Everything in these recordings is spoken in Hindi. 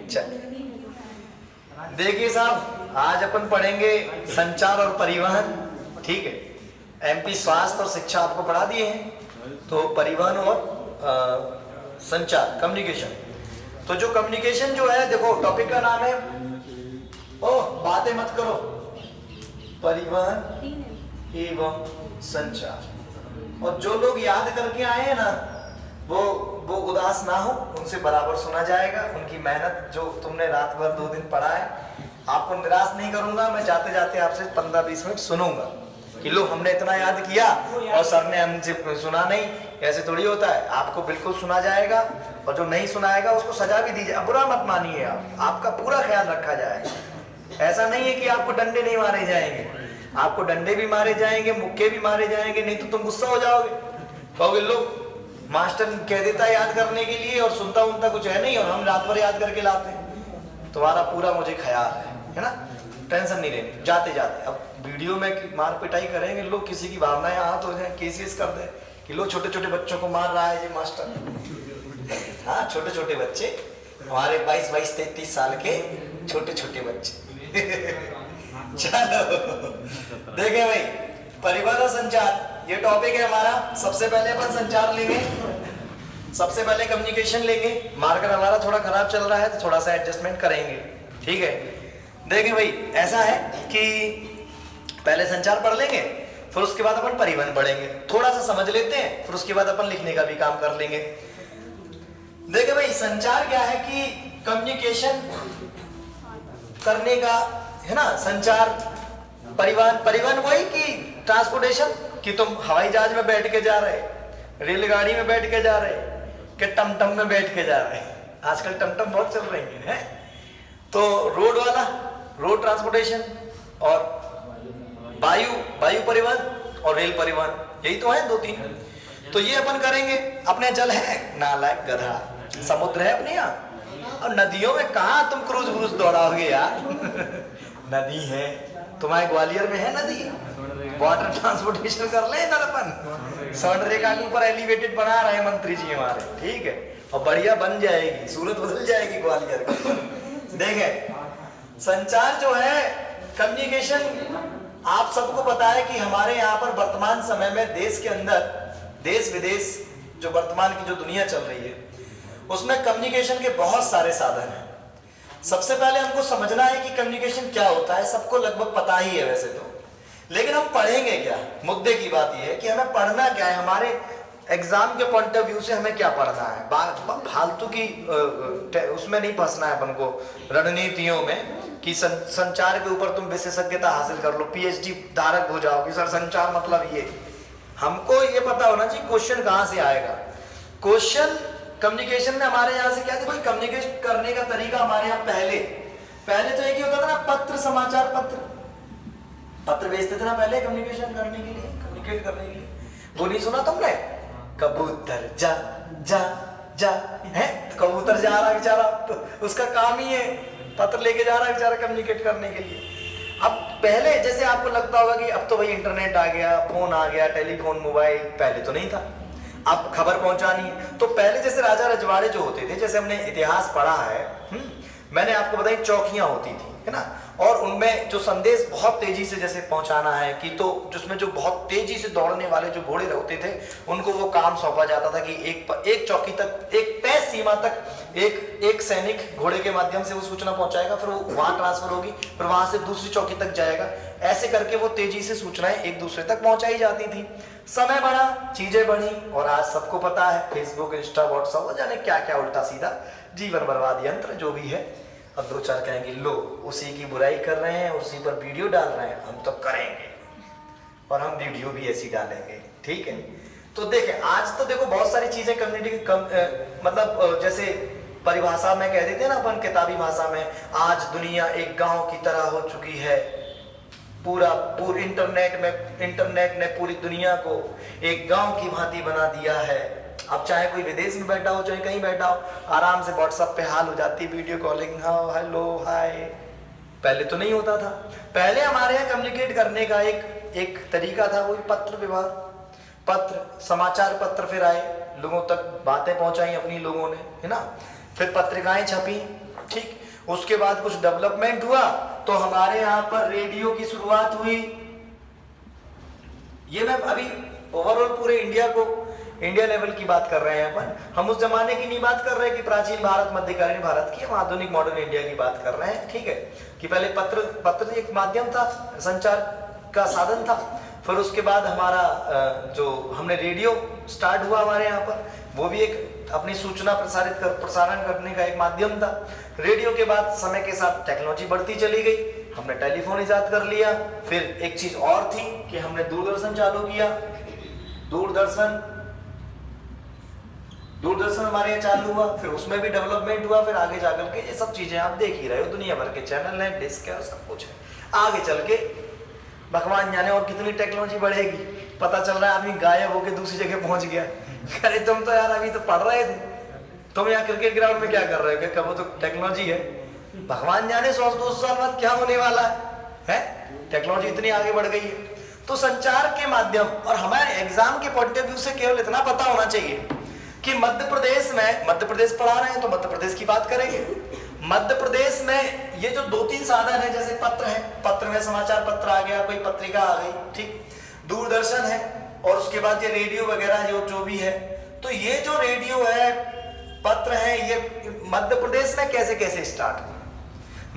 चलिए देखिए साहब, आज अपन पढ़ेंगे संचार और परिवहन। ठीक है, एमपी स्वास्थ्य और शिक्षा आपको पढ़ा दिए हैं, तो परिवहन और संचार कम्युनिकेशन। तो जो कम्युनिकेशन जो है, देखो टॉपिक का नाम है, ओह बातें मत करो, परिवहन एवं संचार। और जो लोग याद करके आए हैं ना, वो उदास ना हो, उनसे बराबर सुना जाएगा। उनकी मेहनत जो तुमने रात भर 2 दिन पढ़ा है, आपको निराश नहीं करूंगा। मैं जाते जाते आपसे 15-20 मिनट सुनूंगा कि लो हमने इतना याद किया और सर ने हमसे सुना नहीं। ऐसे थोड़ी होता है, आपको बिल्कुल सुना जाएगा और जो नहीं सुनाएगा उसको सजा भी दी जाए। बुरा मत मानिए, आपका पूरा ख्याल रखा जाएगा। ऐसा नहीं है कि आपको डंडे नहीं मारे जाएंगे, आपको डंडे भी मारे जाएंगे, मुक्के भी मारे जाएंगे, नहीं तो तुम गुस्सा हो जाओगे, कहोगे लो मास्टर कह देता है याद करने के लिए और सुनता उनता कुछ है नहीं, और हम रात भर याद करके लाते हैं। तुम्हारा पूरा मुझे ख्याल है ना, टेंशन नहीं लेनी। जाते जाते अब वीडियो में मार पिटाई करेंगे, लोग किसी की भावनाएं आहत हो जाए, केसेस कर दे कि लोग छोटे छोटे बच्चों को मार रहा है ये मास्टर। हाँ, छोटे छोटे बच्चे, हमारे 22-22, 33 साल के छोटे छोटे बच्चे। चलो देखे भाई, परिवहन और संचार ये टॉपिक है हमारा। सबसे पहले अपन संचार लेंगे, सबसे पहले कम्युनिकेशन लेंगे। मार्कर हमारा थोड़ा खराब चल रहा है तो थोड़ा सा एडजस्टमेंट करेंगे, ठीक है। देखिए भाई, ऐसा है कि पहले संचार पढ़ लेंगे, फिर उसके बाद अपन परिवहन पढ़ेंगे, थोड़ा सा समझ लेते हैं, फिर उसके बाद अपन लिखने का भी काम कर लेंगे। देखिए भाई, संचार क्या है कि कम्युनिकेशन करने का है ना, संचार। परिवहन वही कि ट्रांसपोर्टेशन, कि तुम हवाई जहाज में बैठ के जा रहे, रेलगाड़ी में बैठ के जा रहे, कि टमटम में बैठ के जा रहे। आजकल टमटम बहुत चल रही है। तो रोड वाला, रोड ट्रांसपोर्टेशन, और वायु परिवहन और रेल परिवहन, यही तो है 2-3। तो ये अपन करेंगे। अपने जल है नालायक गधा, समुद्र है अपने यहाँ, और नदियों में कहाँ तुम क्रूज व्रूज दौड़ाओगे यार। नदी है तुम्हारे ग्वालियर में, है नदी, वाटर ट्रांसपोर्टेशन कर ले इधर अपन। स्वर्ण रेखा के ऊपर एलिवेटेड बना रहे हैं मंत्री जी हमारे, ठीक है, और बढ़िया बन जाएगी, सूरत बदल जाएगी ग्वालियर की। देखे, संचार जो है, कम्युनिकेशन, आप सबको पता है कि हमारे यहाँ पर वर्तमान समय में देश के अंदर, देश विदेश, जो वर्तमान की जो दुनिया चल रही है, उसमें कम्युनिकेशन के बहुत सारे साधन हैं। सबसे पहले हमको समझना है कि कम्युनिकेशन क्या होता है। सबको लगभग पता ही है वैसे तो, लेकिन हम पढ़ेंगे क्या। मुद्दे की बात यह है कि हमें पढ़ना क्या है, हमारे एग्जाम के पॉइंट ऑफ व्यू से हमें क्या पढ़ना है। फालतू की उसमें नहीं फंसना है अपन को, रणनीतियों में कि संचार के ऊपर तुम विशेषज्ञता हासिल कर लो, पीएचडी धारक हो जाओ कि सर संचार मतलब ये। हमको ये पता होना चाहिए क्वेश्चन कहाँ से आएगा। क्वेश्चन कम्युनिकेशन में हमारे यहाँ से क्या है, भाई कम्युनिकेट करने का तरीका हमारे यहाँ पहले तो एक ही होता था ना, पत्र, समाचार पत्र भेजते थे ना पहले कम्युनिकेशन करने के लिए, कम्युनिकेट करने के लिए। वो नहीं सुना तुमने, कबूतर जा जा जा, है कबूतर जा रहा बेचारा, तो उसका काम ही है पत्र लेके जा रहा है बेचारा कम्युनिकेट करने के लिए। अब पहले जैसे आपको लगता होगा कि अब तो भाई इंटरनेट आ गया, फोन आ गया, टेलीफोन, मोबाइल, पहले तो नहीं था। अब खबर पहुंचानी है तो पहले जैसे राजा रजवाड़े जो होते थे, जैसे हमने इतिहास पढ़ा है, मैंने आपको बताई चौकियां होती थी, है ना, और उनमें जो संदेश बहुत तेजी से जैसे पहुंचाना है कि, तो जिसमें जो बहुत तेजी से दौड़ने वाले जो घोड़े होते थे, उनको वो काम सौंपा जाता था कि एक चौकी तक, एक तय सीमा तक एक सैनिक घोड़े के माध्यम से वो सूचना पहुंचाएगा, फिर वो वहां ट्रांसफर होगी, फिर वहां से दूसरी चौकी तक जाएगा। ऐसे करके वो तेजी से सूचनाएं एक दूसरे तक पहुंचाई जाती थी। समय बढ़ा, चीजें बढ़ी, और आज सबको पता है फेसबुक, इंस्टा, व्हाट्सएप, वो जाने क्या क्या उल्टा सीधा जीवन बर्बाद यंत्र जो भी है। अब 2-4 कहेंगे लो उसी की बुराई कर रहे हैं, उसी पर वीडियो डाल रहे हैं, हम तो करेंगे और हम वीडियो भी ऐसी डालेंगे, ठीक है। तो देखें, आज तो देखो बहुत सारी चीजें कम्युनिटी मतलब जैसे परिभाषा में कह देते हैं ना अपन, किताबी भाषा में, आज दुनिया एक गांव की तरह हो चुकी है। पूरा इंटरनेट ने पूरी दुनिया को एक गांव की भांति बना दिया है। अब चाहे कोई विदेश में बैठा हो, चाहे कहीं बैठा हो, आराम से व्हाट्सएप पे हाल हो जाती है, वीडियो कॉलिंग, हाँ हेलो हाय। पहले तो नहीं होता था। पहले हमारे यहाँ कम्युनिकेट करने का एक तरीका था, वही पत्र व्यवहार, पत्र, समाचार पत्र फिर आए, लोगों तक बातें पहुंचाई अपनी लोगों ने, है ना। फिर पत्रिकाएं छपी, ठीक, उसके बाद कुछ डेवलपमेंट हुआ तो हमारे यहाँ पर रेडियो की शुरुआत हुई। ये मैं अभी ओवरऑल पूरे इंडिया लेवल की बात कर रहे हैं अपन, हम उस जमाने की नहीं बात कर रहे कि प्राचीन भारत मध्यकालीन भारत की, हम आधुनिक मॉडर्न इंडिया की बात कर रहे हैं। ठीक है, कि पहले पत्र एक माध्यम था, संचार का साधन था, फिर उसके बाद हमारा जो हमने रेडियो स्टार्ट हुआ हमारे यहाँ पर, वो भी एक अपनी सूचना प्रसारण करने का एक माध्यम था। रेडियो के बाद समय के साथ टेक्नोलॉजी बढ़ती चली गई, हमने टेलीफोन इजाद कर लिया। फिर एक चीज और थी कि हमने दूरदर्शन चालू किया, दूरदर्शन हमारे यहाँ चालू हुआ, फिर उसमें भी डेवलपमेंट हुआ, फिर आगे जाकर के ये सब चीजें आप देख ही रहे हो, दुनिया भर के चैनल हैं, डिस्क है, सब कुछ है। आगे चल के भगवान जाने और कितनी टेक्नोलॉजी बढ़ेगी, पता चल रहा है आदमी गायब होके दूसरी जगह पहुंच गया। अरे तुम तो यार अभी तो पढ़ रहे थे, तुम यहाँ क्रिकेट ग्राउंड में क्या कर रहे हो, क्या वो तो टेक्नोलॉजी है। भगवान जाने 100-200 साल बाद क्या होने वाला है, टेक्नोलॉजी इतनी आगे बढ़ गई है। तो संचार के माध्यम, और हमारे एग्जाम के पॉइंट ऑफ व्यू से केवल इतना पता होना चाहिए कि मध्य प्रदेश पढ़ा रहे हैं तो मध्य प्रदेश की बात करेंगे। मध्य प्रदेश में ये जो 2-3 साधन है, जैसे पत्र है, पत्र में समाचार पत्र आ गया, कोई पत्रिका आ गई, ठीक, दूरदर्शन है, और उसके बाद ये रेडियो वगैरह जो भी है। तो ये जो रेडियो है, पत्र है, ये मध्य प्रदेश में कैसे कैसे स्टार्ट हुआ,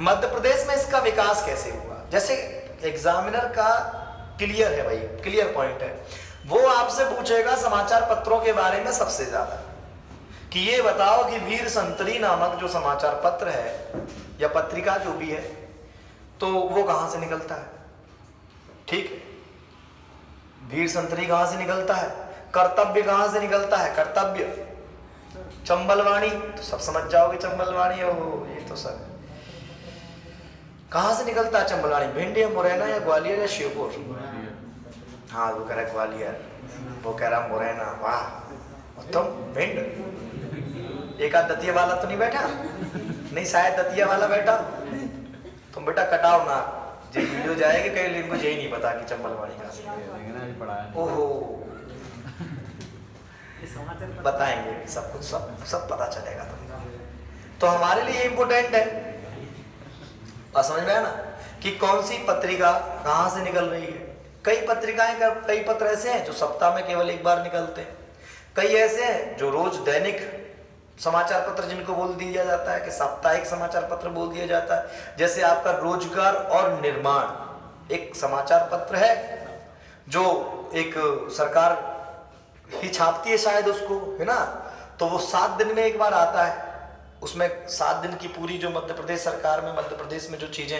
मध्य प्रदेश में इसका विकास कैसे हुआ। जैसे एग्जामिनर का क्लियर है भाई, क्लियर पॉइंट है, वो आपसे पूछेगा समाचार पत्रों के बारे में सबसे ज्यादा, कि ये बताओ कि वीर संतरी नामक जो समाचार पत्र है या पत्रिका जो भी है, तो वो कहां से निकलता है। ठीक है, वीर संतरी कहां से निकलता है, कर्तव्य कहां से निकलता है, कर्तव्य, चंबलवाणी तो सब समझ जाओगे, चंबलवाणी ओ ये तो सब कहां से निकलता है चंबलवाणी, भिंड या मुरैना या ग्वालियर या श्योपुर। हाँ, वो कह रहा ग्वालियर, वो कह रहा मुरैना, वाह, तुम भिंड, एक आध दतिया वाला तो नहीं बैठा, नहीं शायद दतिया वाला बैठा, तुम बेटा कटाओ ना, जब वीडियो जाएगी कई इनको यही नहीं पता कि चंबलवाणी कहां से। ओहो, बताएंगे सब कुछ, सब पता चलेगा तुमको। तो हमारे लिए इम्पोर्टेंट है, और समझ में आया ना कि कौन सी पत्रिका कहां से निकल रही है। कई पत्रिकाएं, कई पत्र ऐसे हैं जो सप्ताह में केवल एक बार निकलते हैं, कई ऐसे हैं जो रोज दैनिक समाचार पत्र जिनको बोल दिया जाता है कि साप्ताहिक समाचार पत्र बोल दिया जाता है। जैसे आपका रोजगार और निर्माण एक समाचार पत्र है जो एक सरकार ही छापती है शायद उसको, है ना, तो वो 7 दिन में एक बार आता है। उसमें 7 दिन की पूरी जो मध्य प्रदेश सरकार में, मध्य प्रदेश में जो चीजें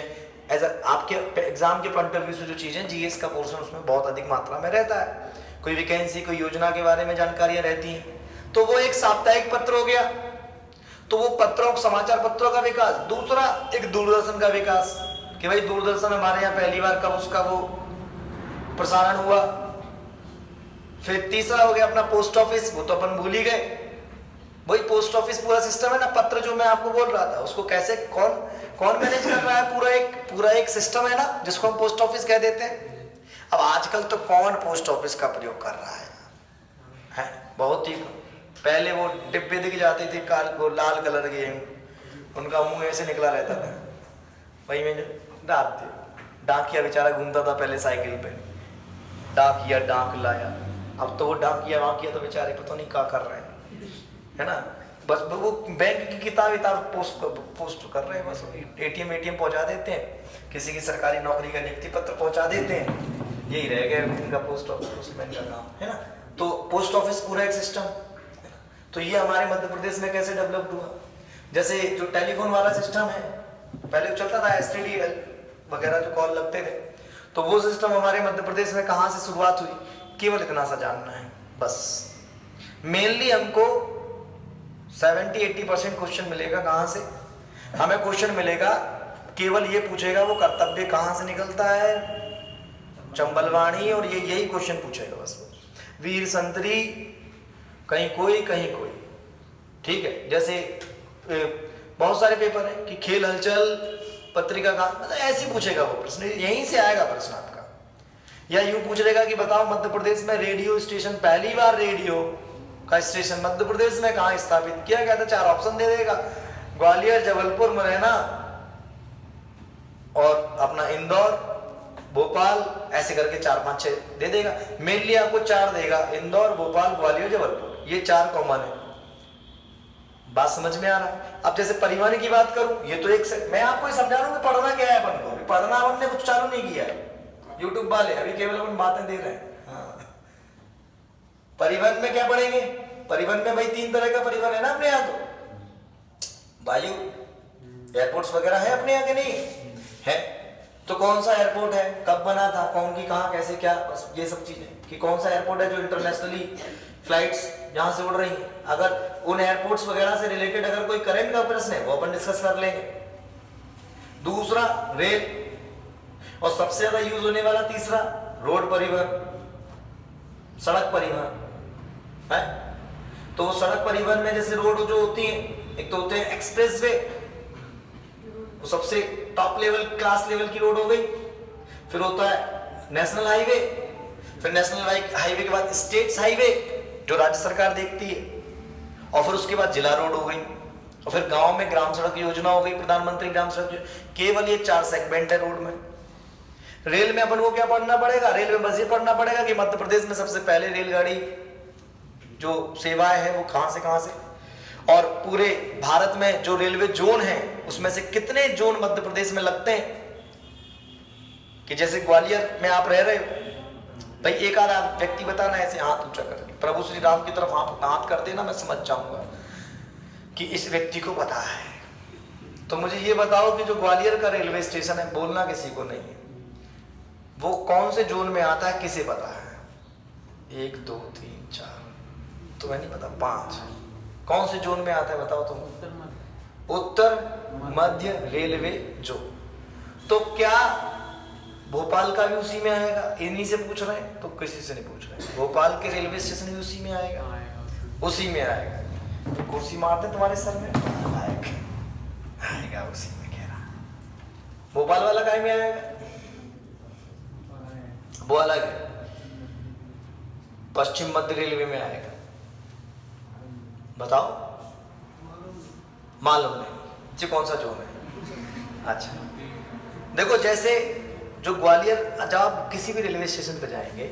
एज आपके एग्जाम के पॉइंट ऑफ व्यू से जो चीजें, जीएस का पोर्शन उसमें बहुत अधिक मात्रा में रहता है, कोई वैकेंसी, कोई योजना के बारे में जानकारियां रहती हैं, तो वो एक साप्ताहिक पत्र हो गया। तो वो पत्रों, समाचार पत्रों का विकास। दूसरा एक दूरदर्शन का विकास, कि भाई दूरदर्शन हमारे यहाँ पहली बार कब उसका वो प्रसारण हुआ। फिर तीसरा हो गया अपना पोस्ट ऑफिस, वो तो अपन भूल ही गए, वही पोस्ट ऑफिस पूरा सिस्टम है ना, पत्र जो मैं आपको बोल रहा था, उसको कैसे कौन मैनेज कर रहा है, पूरा एक सिस्टम है ना जिसको हम पोस्ट ऑफिस कह देते हैं। अब आजकल तो कौन पोस्ट ऑफिस का प्रयोग कर रहा है? बहुत ही पहले वो डिब्बे दिख जाते थे वो लाल कलर के, उनका मुंह ऐसे निकला रहता था, वही में डाकिया बेचारा घूमता था पहले साइकिल पे, डाकिया डाक लाया। अब तो वो डाकिया वाकिया तो बेचारे पता नहीं क्या कर रहे हैं, है ना, बस वो बैंक की किताब पोस्ट कर रहे हैं, बस एटीएम पहुंचा देते हैं, किसी की सरकारी नौकरी का नियुक्ति पत्र पहुंचा देते हैं, यही रह गया इनका पोस्ट ऑफिस का काम, है ना। तो पोस्ट ऑफिस पूरा एक सिस्टम। तो ये हमारे मध्य प्रदेश में कैसे डेवलप हुआ। जैसे जो टेलीफोन वाला सिस्टम है, पहले चलता था एसटीडीएल वगैरह जो कॉल लगते थे, तो वो सिस्टम हमारे मध्य प्रदेश में कहाँ से शुरुआत हुई, केवल इतना सा जानना है बस। मेनली हमको 70-80% क्वेश्चन मिलेगा कहाँ से, हमें क्वेश्चन मिलेगा केवल ये पूछेगा वो कर्तव्य कहाँ से निकलता है, चंबलवाणी, और ये यही क्वेश्चन पूछेगा बस। वीर संतरी कहीं कोई, ठीक है। जैसे बहुत सारे पेपर है कि खेल हलचल पत्रिका का, मतलब ऐसे पूछेगा वो प्रश्न, यहीं से आएगा प्रश्न आपका। या यूं पूछ लेगा कि बताओ मध्य प्रदेश में रेडियो स्टेशन, पहली बार रेडियो का स्टेशन मध्य प्रदेश में कहाँ स्थापित किया गया था, 4 ऑप्शन दे देगा। ग्वालियर, जबलपुर, मुरैना और अपना इंदौर, भोपाल, ऐसे करके 4, 5, 6 दे देगा। मेनली आपको 4 देगा, इंदौर, भोपाल, ग्वालियर, जबलपुर, ये 4 कॉमन है। बात समझ में आ रहा है? अब जैसे परिवहन की बात करूं, ये तो एक मैं आपको ये समझा रहा हूं कि पढ़ना क्या है अपन को। पढ़ना अपन ने कुछ चालू नहीं किया है, यूट्यूब वाले अभी केवल अपन बातें दे रहे हैं। हाँ। परिवहन में क्या पढ़ेंगे? परिवहन में भाई 3 तरह का परिवहन है ना अपने यहाँ। तो वायु एयरपोर्ट्स वगैरह है अपने यहाँ के नहीं है? तो कौन सा एयरपोर्ट है, कब बना था, कौन की कहाँ कैसे क्या, बस ये सब चीजें कि कौन सा एयरपोर्ट है जो इंटरनेशनली फ्लाइट्स जहां से उड़ रही हैं। अगर उन एयरपोर्ट्स वगैरह से रिलेटेड अगर कोई करंट का प्रश्न है वो अपन डिस्कस कर लेंगे। दूसरा रेल, और सबसे ज्यादा यूज होने वाला तीसरा रोड परिवहन, सड़क परिवहन है। तो वो सड़क परिवहन में जैसे रोड जो होती है, एक तो होते हैं एक्सप्रेस वे, वो सबसे टॉप लेवल क्लास लेवल की रोड हो गई। फिर होता है नेशनल हाईवे, फिर नेशनल हाईवे के बाद स्टेट्स हाईवे जो राज्य सरकार देखती है, और फिर उसके बाद जिला रोड हो गई, और फिर गांव में ग्राम सड़क योजना हो गई, प्रधानमंत्री ग्राम सड़क। केवल ये 4 सेगमेंट है रोड में। रेल में अपन को क्या पढ़ना पड़ेगा? रेल में बस ये पढ़ना पड़ेगा कि मध्य प्रदेश में सबसे पहले रेलगाड़ी जो सेवाएं है वो कहां से, और पूरे भारत में जो रेलवे जोन है उसमें से कितने जोन मध्य प्रदेश में लगते हैं। कि जैसे ग्वालियर में आप रह रहे हो भाई, एक आधा व्यक्ति बताना ऐसे हाथ ऊंचा कर, प्रभु श्री राम की तरफ हाथ कर देना, मैं समझ जाऊंगा कि इस व्यक्ति को पता है। तो मुझे ये बताओ कि जो ग्वालियर का रेलवे स्टेशन है, बोलना किसी को नहीं है, वो कौन से जोन में आता है, किसे पता है? 1 2 3 4, तुम्हें नहीं पता? 5 कौन से जोन में आता है बताओ तुम? उत्तर मध्य रेलवे जोन। तो क्या भोपाल का भी उसी में आएगा? इन्हीं से पूछ रहे हैं, तो किसी से नहीं पूछ रहे। भोपाल के रेलवे स्टेशन भी उसी में आएगा, उसी में आएगा। कुर्सी मारते तुम्हारे सर में, आएगा उसी में। कह रहा भोपाल वाला काय में आएगा? वो अलग है, पश्चिम मध्य रेलवे में आएगा। बताओ, मालूम नहीं जी कौन सा जोन है। अच्छा देखो, जैसे जो ग्वालियर, जब आप किसी भी रेलवे स्टेशन पर जाएंगे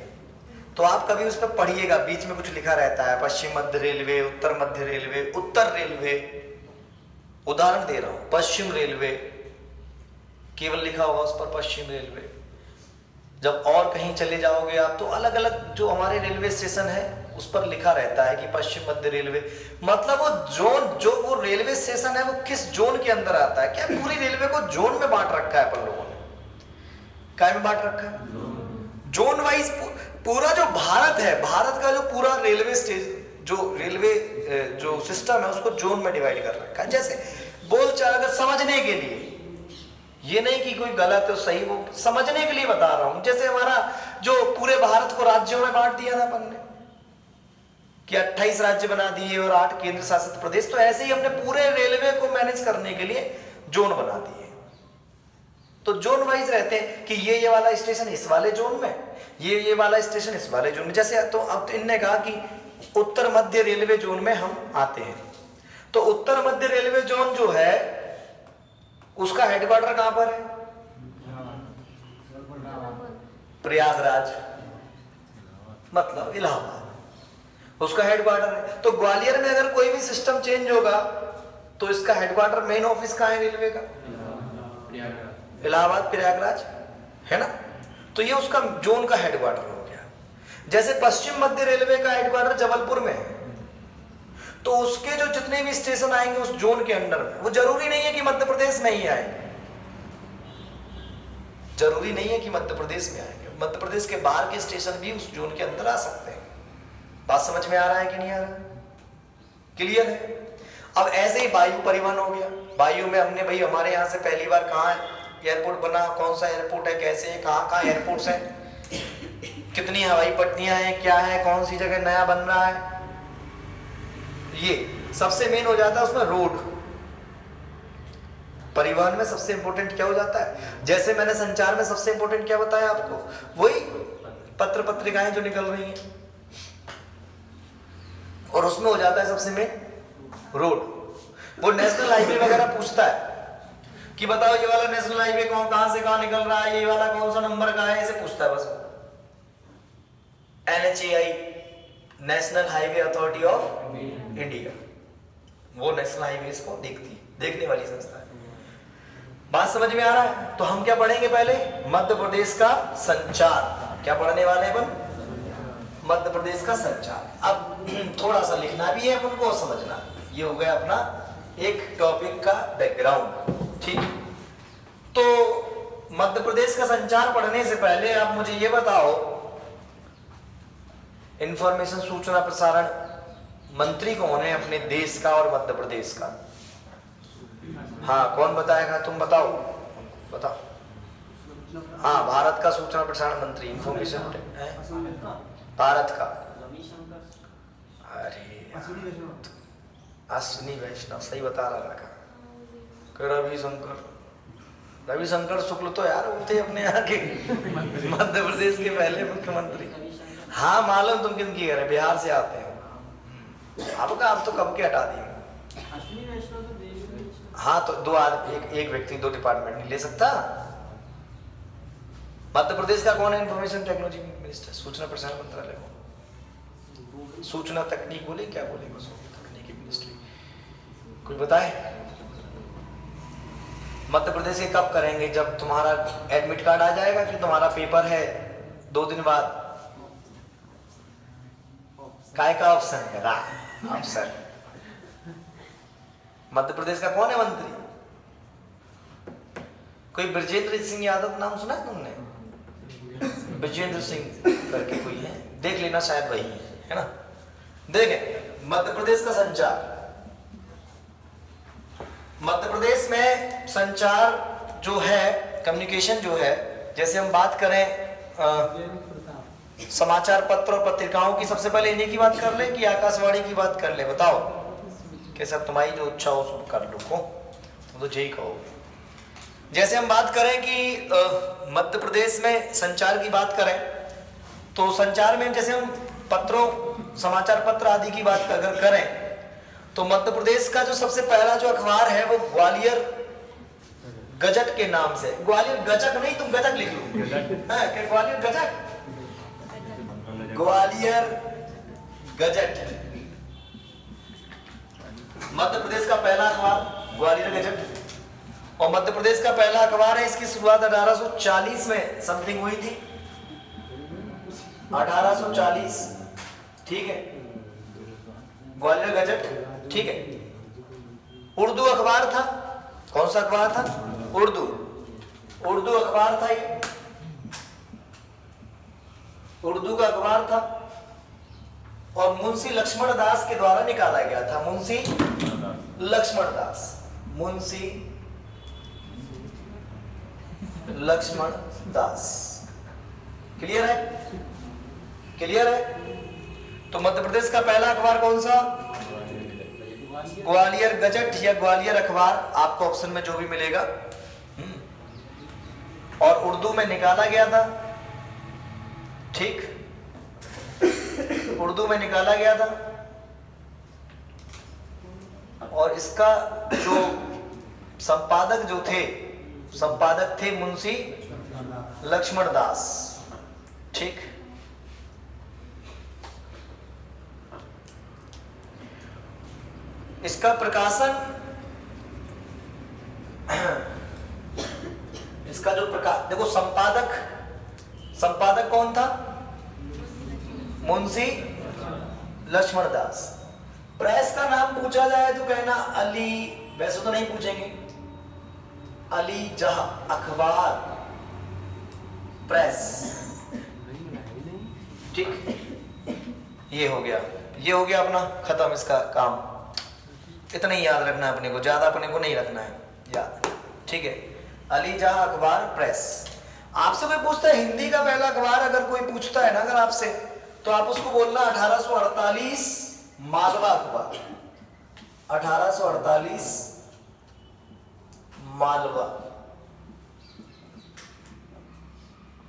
तो आप कभी उस पर पढ़िएगा, बीच में कुछ लिखा रहता है पश्चिम मध्य रेलवे, उत्तर मध्य रेलवे, उत्तर रेलवे। उदाहरण दे रहा हूं, पश्चिम रेलवे केवल लिखा होगा उस पर पश्चिम रेलवे। जब और कहीं चले जाओगे आप तो अलग अलग जो हमारे रेलवे स्टेशन है उस पर लिखा रहता है कि पश्चिम मध्य रेलवे। मतलब वो जोन, जो वो रेलवे स्टेशन है वो किस जोन के अंदर आता है। क्या पूरी रेलवे को जोन में बांट रखा है अपन लोगों ने? काय में बांट रखा है? Zone wise. पूरा जो भारत है, भारत का जो पूरा रेलवे स्टेशन, जो रेलवे जो सिस्टम है उसको जोन में डिवाइड कर रखा है। जैसे बोलचाल अगर समझने के लिए, ये नहीं कि कोई गलत है सही, वो समझने के लिए बता रहा हूं। जैसे हमारा जो पूरे भारत को राज्यों में बांट दिया ना अपन ने कि 28 राज्य बना दिए और 8 केंद्र शासित प्रदेश, तो ऐसे ही हमने पूरे रेलवे को मैनेज करने के लिए जोन बना दिए। तो जोन वाइज रहते हैं कि ये वाला स्टेशन इस वाले जोन में, ये वाला स्टेशन इस वाले जोन में। जैसे तो अब तो इनने कहा कि उत्तर मध्य रेलवे जोन में हम आते हैं। तो उत्तर मध्य रेलवे जोन जो है उसका हेडक्वार्टर कहां पर है? प्रयागराज, मतलब इलाहाबाद, उसका हेडक्वार्टर है। तो ग्वालियर में अगर कोई भी सिस्टम चेंज होगा तो इसका हेडक्वार्टर, मेन ऑफिस कहां है रेलवे का? इलाहाबाद, प्रयागराज है ना। तो ये उसका जोन का हेडक्वार्टर हो गया। जैसे पश्चिम मध्य रेलवे का हेडक्वार्टर जबलपुर में है, तो उसके जो जितने भी स्टेशन आएंगे उस जोन के अंडर में, वो जरूरी नहीं है कि मध्य प्रदेश में ही आएंगे, जरूरी नहीं है कि मध्य प्रदेश में आएंगे। मध्य प्रदेश के बाहर के स्टेशन भी उस जोन के अंदर आ सकते हैं। बात समझ में आ रहा है कि नहीं आ रहा? क्लियर है? अब ऐसे ही वायु परिवहन हो गया। वायु में हमने भाई हमारे यहाँ से पहली बार कहाँ एयरपोर्ट बना, कौन सा एयरपोर्ट है, कैसे है, कहाँ एयरपोर्ट्स हैं, कितनी हवाई पट्टियां हैं, क्या है, कौन सी जगह नया बन रहा है, ये सबसे मेन हो जाता है उसमें रोड। परिवहन में सबसे इंपॉर्टेंट क्या हो जाता है? जैसे मैंने संचार में सबसे इंपॉर्टेंट क्या बताया आपको, वही पत्र पत्रिकाएं जो निकल रही हैं, और उसमें हो जाता है सबसे मेन रोड। वो नेशनल हाईवे वगैरह पूछता है कि बताओ ये वाला नेशनल हाईवे कहां से कहां निकल रहा है, ये वाला कौन सा नंबर का है, ऐसे पूछता है बस। NHAI, national highway authority of India, वो नेशनल हाईवे को देखने वाली संस्था है। बात समझ में आ रहा है? तो हम क्या पढ़ेंगे पहले? मध्य प्रदेश का संचार। क्या पढ़ने वाले हैं अपन? मध्य प्रदेश का संचार। अब थोड़ा सा लिखना भी है अपन को, समझना। ये हो गया अपना एक टॉपिक का बैकग्राउंड, ठीक। तो मध्य प्रदेश का संचार पढ़ने से पहले आप मुझे ये बताओ, इंफॉर्मेशन सूचना प्रसारण मंत्री कौन है अपने देश का और मध्य प्रदेश का? हाँ, कौन बताएगा? तुम बताओ। हाँ, भारत का सूचना प्रसारण मंत्री, इंफॉर्मेशन भारत का। अरे अश्विनी वैष्णव, सही बता रहा लड़का। रविशंकर शुक्ल तो यार वो थे अपने यहाँ के मध्य प्रदेश के पहले मुख्यमंत्री। हाँ मालूम तुम किन की कह रहे, बिहार से आते हैं। आप तो कब के हटा दिए। हाँ तो दो आदमी, एक व्यक्ति दो डिपार्टमेंट नहीं ले सकता। मध्य प्रदेश का कौन है इंफॉर्मेशन टेक्नोलॉजी मिनिस्टर, सूचना प्रसारण मंत्रालय को, सूचना तकनीक बोले, क्या बोले, तकनीकी मिनिस्ट्री, कोई बताए? मध्य प्रदेश के कब करेंगे? जब तुम्हारा एडमिट कार्ड आ जाएगा कि तुम्हारा पेपर है 2 दिन बाद। काय का ऑप्शन है? ऑप्शन। मध्य प्रदेश का कौन है मंत्री? कोई ब्रजेंद्र सिंह यादव नाम सुना है तुमने? ब्रजेंद्र सिंह करके कोई है, देख लेना, शायद वही है ना। देखें मध्य प्रदेश का संचार। मध्य प्रदेश में संचार जो है, कम्युनिकेशन जो है, जैसे हम बात करें समाचार पत्र और पत्रिकाओं की, सबसे पहले इन्हीं की बात कर ले कि आकाशवाणी की बात कर ले? बताओ कैसा, तुम्हारी जो इच्छा हो सुन कर लो को, तुम तो यही कहो। जैसे हम बात करें कि मध्य प्रदेश में संचार की बात करें, तो संचार में जैसे हम पत्रों, समाचार पत्र आदि की बात अगर करें, तो मध्य प्रदेश का जो सबसे पहला जो अखबार है वो ग्वालियर गजट के नाम से। ग्वालियर गजट नहीं, तुम गजट लिख लो। क्या ग्वालियर गजट? ग्वालियर गजट मध्य प्रदेश का पहला अखबार, ग्वालियर गजट। और मध्य प्रदेश का पहला अखबार है, इसकी शुरुआत 1840 में समथिंग हुई थी, 1840, ठीक है, ग्वालियर गजट, ठीक है। उर्दू अखबार था। कौन सा अखबार था? उर्दू अखबार था ये, उर्दू का अखबार था, और मुंशी लक्ष्मण दास के द्वारा निकाला गया था। मुंशी लक्ष्मण दास। क्लियर है? तो मध्य प्रदेश का पहला अखबार कौन सा? ग्वालियर गजट या ग्वालियर अखबार, आपको ऑप्शन में जो भी मिलेगा। और उर्दू में निकाला गया था, ठीक, उर्दू में निकाला गया था। और इसका जो संपादक थे मुंशी लक्ष्मण दास, ठीक। इसका प्रकाशन, इसका जो प्रकाश, देखो संपादक कौन था? मुंशी लक्ष्मण दास। प्रेस का नाम पूछा जाए तो कहना अली, वैसे तो नहीं पूछेंगे, अली जहां अखबार प्रेस, ठीक। ये हो गया अपना खत्म, इसका काम। इतना ही याद रखना है अपने को, ज्यादा अपने को नहीं रखना है याद, ठीक है। अली जहां अखबार प्रेस। आपसे कोई पूछता है हिंदी का पहला अखबार, अगर कोई पूछता है ना अगर आपसे, तो आप उसको बोलना 1848 मालवा अखबार। 1848 मालवा।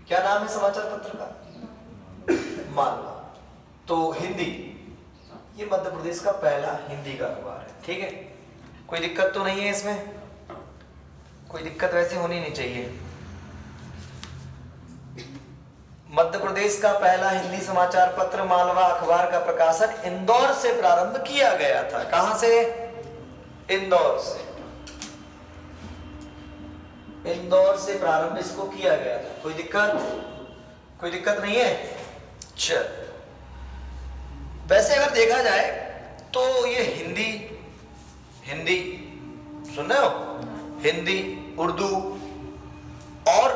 क्या नाम है समाचार पत्र का? मालवा। तो हिंदी, ये मध्य प्रदेश का पहला हिंदी का अखबार है, ठीक है। कोई दिक्कत तो नहीं है इसमें? कोई दिक्कत वैसे होनी नहीं चाहिए। मध्य प्रदेश का पहला हिंदी समाचार पत्र मालवा अखबार का प्रकाशन इंदौर से प्रारंभ किया गया था। कहां से? इंदौर से। इंदौर से प्रारंभ इसको किया गया था। कोई दिक्कत नहीं है। चल, वैसे अगर देखा जाए तो ये हिंदी सुन रहे हो, हिंदी उर्दू, और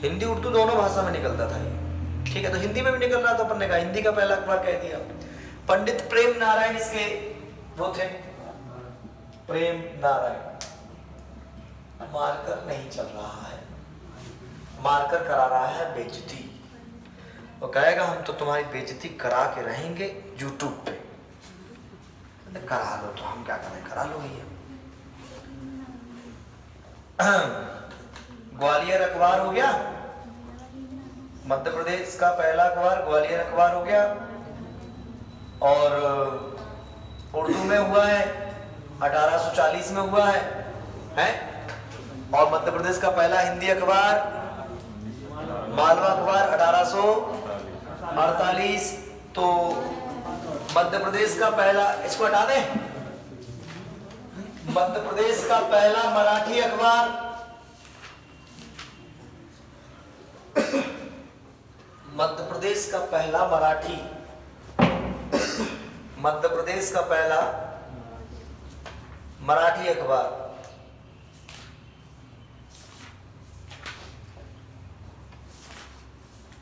हिंदी उर्दू दोनों भाषा में निकलता था ये, ठीक है। तो हिंदी में भी निकल रहा था, अपन ने कहा हिंदी का पहला अखबार कह दिया। पंडित प्रेम नारायण इसके वो थे, प्रेम नारायण। मार्कर नहीं चल रहा है, मार्कर करा रहा है बेइज्जती। वो कहेगा हम तो तुम्हारी बेइज्जती करा के रहेंगे यूट्यूब पे। करा लो तो हम क्या करें, करा लो भैया। ग्वालियर अखबार हो गया, मध्य प्रदेश का पहला अखबार ग्वालियर अखबार हो गया। और उर्दू में हुआ है 1840 में हुआ है? और मध्य प्रदेश का पहला हिंदी अखबार मालवा अखबार 1848। तो मध्य प्रदेश का पहला, इसको हटा दें, मध्य प्रदेश का पहला मराठी अखबार मध्य प्रदेश का पहला मराठी अखबार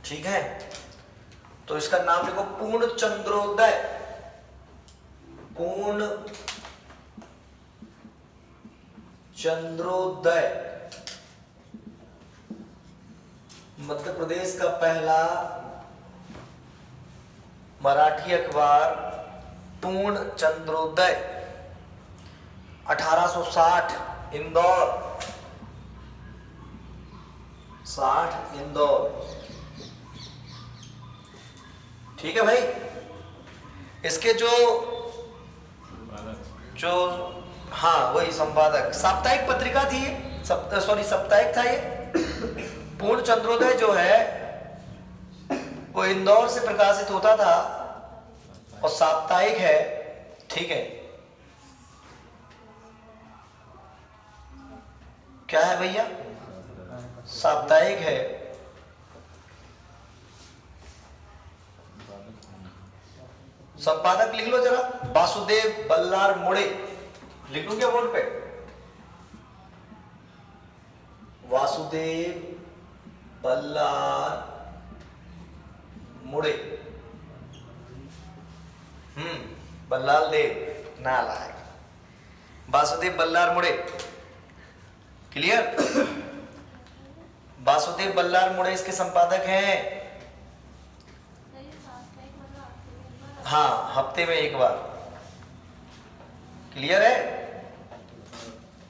ठीक है। तो इसका नाम लिखो पूर्ण चंद्रोदय। मध्य प्रदेश का पहला मराठी अखबार पूर्ण चंद्रोदय 1860 इंदौर। ठीक है भाई। इसके जो हाँ वही संपादक, साप्ताहिक पत्रिका थी ये, साप्ताहिक था ये। पूर्ण चंद्रोदय जो है वो इंदौर से प्रकाशित होता था और साप्ताहिक है, ठीक है। क्या है भैया? साप्ताहिक है। संपादक लिख लो जरा, वासुदेव बल्लार मुड़े। लिख दूं क्या बोर्ड पे? वासुदेव बल्लार मुड़े। बल्लाल देव ना लाएगा, वासुदेव बल्लार मुड़े। क्लियर? वासुदेव बल्लार मुड़े इसके संपादक हैं। हाँ, हफ्ते में एक बार। क्लियर है?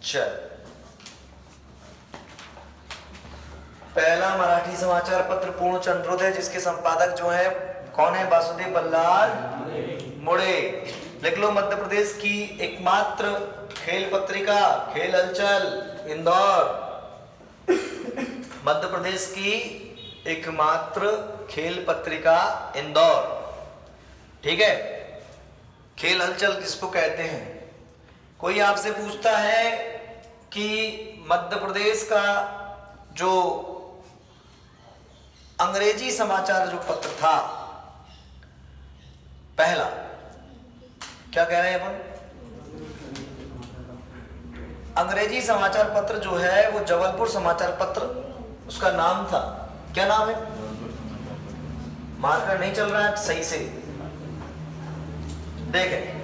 चल, पहला मराठी समाचार पत्र पूर्ण चंद्रोदय, जिसके संपादक जो है कौन है? वासुदेव बल्लार मुड़े। लिख लो, मध्य प्रदेश की एकमात्र खेल पत्रिका खेल हलचल इंदौर। मध्य प्रदेश की एकमात्र खेल पत्रिका इंदौर, ठीक है। खेल हलचल किसको कहते हैं? कोई आपसे पूछता है कि मध्य प्रदेश का जो अंग्रेजी समाचार जो पत्र था पहला, क्या कह रहे हैं अपन? अंग्रेजी समाचार पत्र जो है वो जबलपुर समाचार पत्र उसका नाम था। क्या नाम है? मार्कर नहीं चल रहा है सही से, देखें।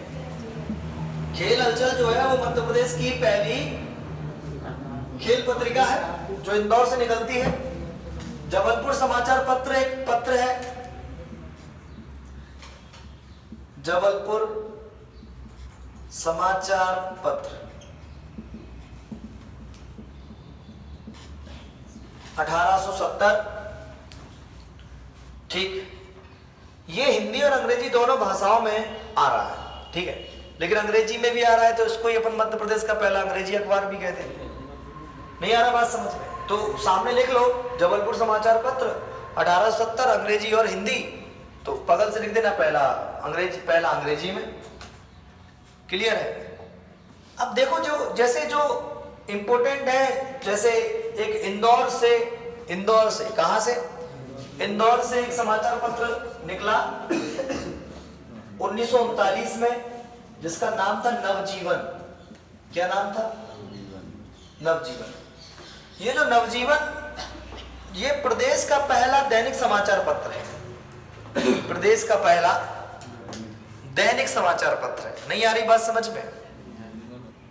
खेल हलचल जो है वो मध्य प्रदेश की पहली खेल पत्रिका है जो इंदौर से निकलती है। जबलपुर समाचार पत्र एक पत्र है, जबलपुर समाचार पत्र 1870, ठीक। ये हिंदी और अंग्रेजी दोनों भाषाओं में आ रहा है, ठीक है। लेकिन अंग्रेजी में भी आ रहा है तो इसको ही अपन मध्य प्रदेश का पहला अंग्रेजी अखबार भी कहते हैं। नहीं आ रहा बात समझ में? तो सामने लिख लो जबलपुर समाचार पत्र 1870 अंग्रेजी और हिंदी, तो बगल से लिख देना पहला अंग्रेजी में। क्लियर है? अब देखो जो जैसे जो इंपोर्टेंट है, जैसे एक इंदौर से कहां से? इंदौर से एक समाचार पत्र निकला 1939 में, जिसका नाम था नवजीवन। क्या नाम था? नवजीवन। ये जो नवजीवन, ये प्रदेश का पहला दैनिक समाचार पत्र है। प्रदेश का पहला दैनिक समाचार पत्र है। नहीं आ रही बात समझ में?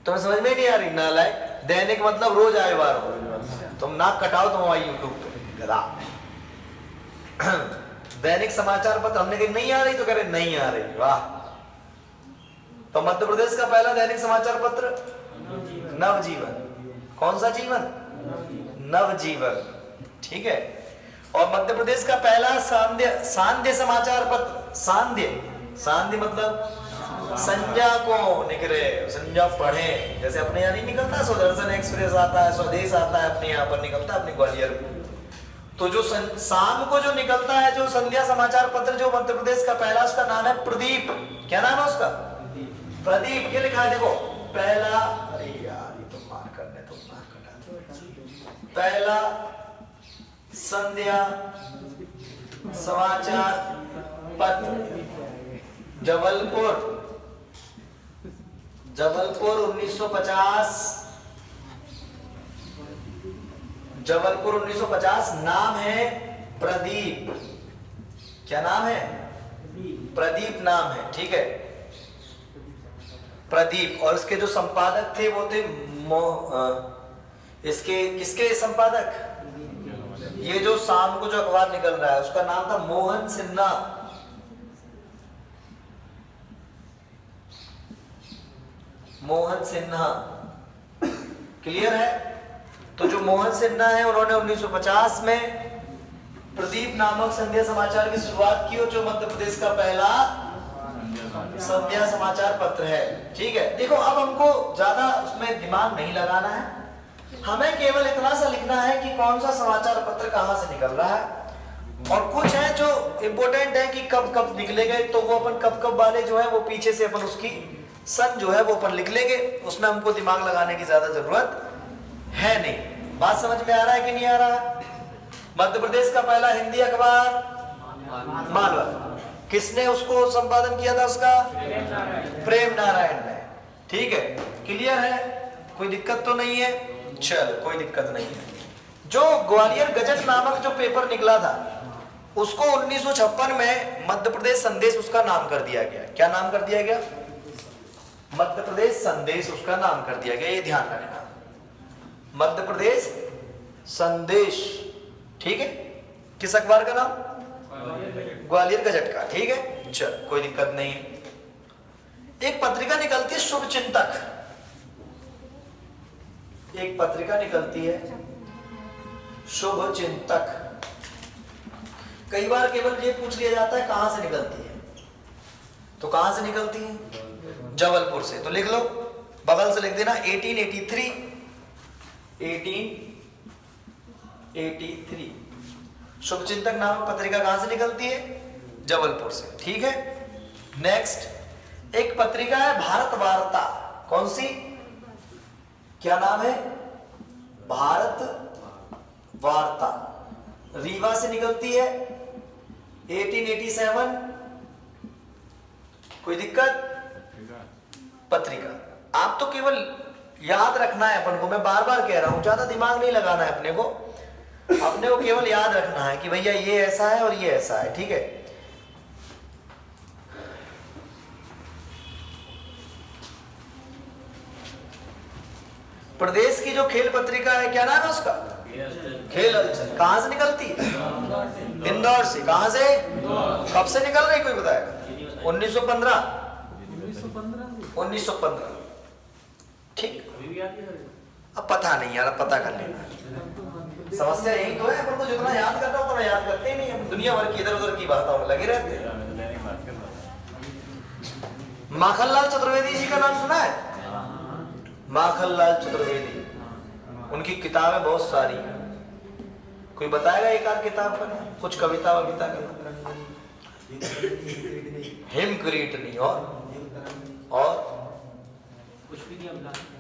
तुम्हें समझ में नहीं आ रही? नालायक। दैनिक मतलब रोज आए बार हो। तुम नाक कटाओ तुम हमारी यूट्यूब पे गधा। दैनिक समाचार पत्र हमने कही नहीं आ रही, तो कह रहे नहीं आ रही। वाह। तो मध्य प्रदेश का पहला दैनिक समाचार पत्र नवजीवन। कौन सा जीवन? नवजीवन। ठीक है। और मध्य प्रदेश का पहला सांध्य समाचार पत्र। सांध्य मतलब संज्ञा को निकले, संज्ञा पढ़े। जैसे अपने यहाँ नहीं निकलता सुदर्शन एक्सप्रेस आता है, स्वदेश आता है, अपने यहाँ पर निकलता है अपने ग्वालियर में। तो जो शाम को जो निकलता है जो संध्या समाचार पत्र जो मध्य प्रदेश का पहला, उसका नाम है प्रदीप। क्या नाम है उसका? प्रदीप। ये लिखा है देखो पहला। अरे यार ये तो मार करने तो मार करना। पहला संध्या समाचार पत्र जबलपुर 1950। जबलपुर 1950। नाम है प्रदीप। क्या नाम है? प्रदीप नाम है। ठीक है, प्रदीप। और इसके जो संपादक थे वो थे इसके किसके संपादक? ये जो शाम को जो अखबार निकल रहा है उसका नाम था मोहन सिन्हा। मोहन सिन्हा। क्लियर है? तो जो मोहन सिन्हा है उन्होंने 1950 में प्रदीप नामक संध्या समाचार की शुरुआत की, और जो मध्य प्रदेश का पहला संध्या समाचार पत्र है। ठीक है। देखो अब हमको ज्यादा उसमें दिमाग नहीं लगाना है, हमें केवल इतना सा लिखना है कि कौन सा समाचार पत्र कहां से निकल रहा है, और कुछ है जो इंपोर्टेंट है कि कब कब निकले गए, तो वो अपन कब कब वाले जो है वो पीछे से अपन उसकी सन जो है वो अपन लिख लेंगे। उसमें हमको दिमाग लगाने की ज्यादा जरूरत है नहीं। बात समझ में आ रहा है कि नहीं आ रहा है? मध्य प्रदेश का पहला हिंदी अखबार मालवा। किसने उसको संपादन किया था? उसका प्रेम नारायण ने। ठीक है, क्लियर है? कोई दिक्कत तो नहीं है? चलो कोई दिक्कत नहीं है। जो ग्वालियर गजट नामक जो पेपर निकला था उसको 1956 में मध्य प्रदेश संदेश उसका नाम कर दिया गया। क्या नाम कर दिया गया? मध्य प्रदेश संदेश उसका नाम कर दिया गया। ये ध्यान रखना, मध्य प्रदेश संदेश। ठीक है, किस अखबार का नाम? ग्वालियर गजट का। ठीक है, चल कोई दिक्कत नहीं है। एक पत्रिका निकलती है शुभ चिंतक। एक पत्रिका निकलती है शुभ चिंतक। कई बार केवल ये पूछ लिया जाता है कहां से निकलती है, तो कहां से निकलती है? जबलपुर से। तो लिख लो, बगल से लिख देना 1883। 1883 शुभ चिंतक नामक पत्रिका कहां से निकलती है? जबलपुर से। ठीक है, नेक्स्ट एक पत्रिका है भारत वार्ता। कौन सी? क्या नाम है? भारत वार्ता। रीवा से निकलती है 1887। कोई दिक्कत? पत्रिका आप तो केवल याद रखना है अपन को, मैं बार बार कह रहा हूं, ज्यादा दिमाग नहीं लगाना है अपने को केवल याद रखना है कि भैया ये ऐसा है और ये ऐसा है। ठीक है, प्रदेश की जो खेल पत्रिका है क्या नाम है उसका? खेल हलचल। कहां से निकलती है? इंदौर से। कहां से? कब से निकल रही कोई बताएगा? 1915। 1915। ठीक, अब पता नहीं यार, पता कर लेना। समस्या यही तो है, अपन को जितना याद करना उतना याद करते ही नहीं। दुनिया भर की इधर उधर की बातों में लगे रहते हैं। माखनलाल चतुर्वेदी जी का नाम सुना है? माखनलाल चतुर्वेदी, उनकी किताबें बहुत सारी। कोई बताएगा एक आध किताब का नाम, कुछ कविता वविता का नाम? हिमक्रीटनी और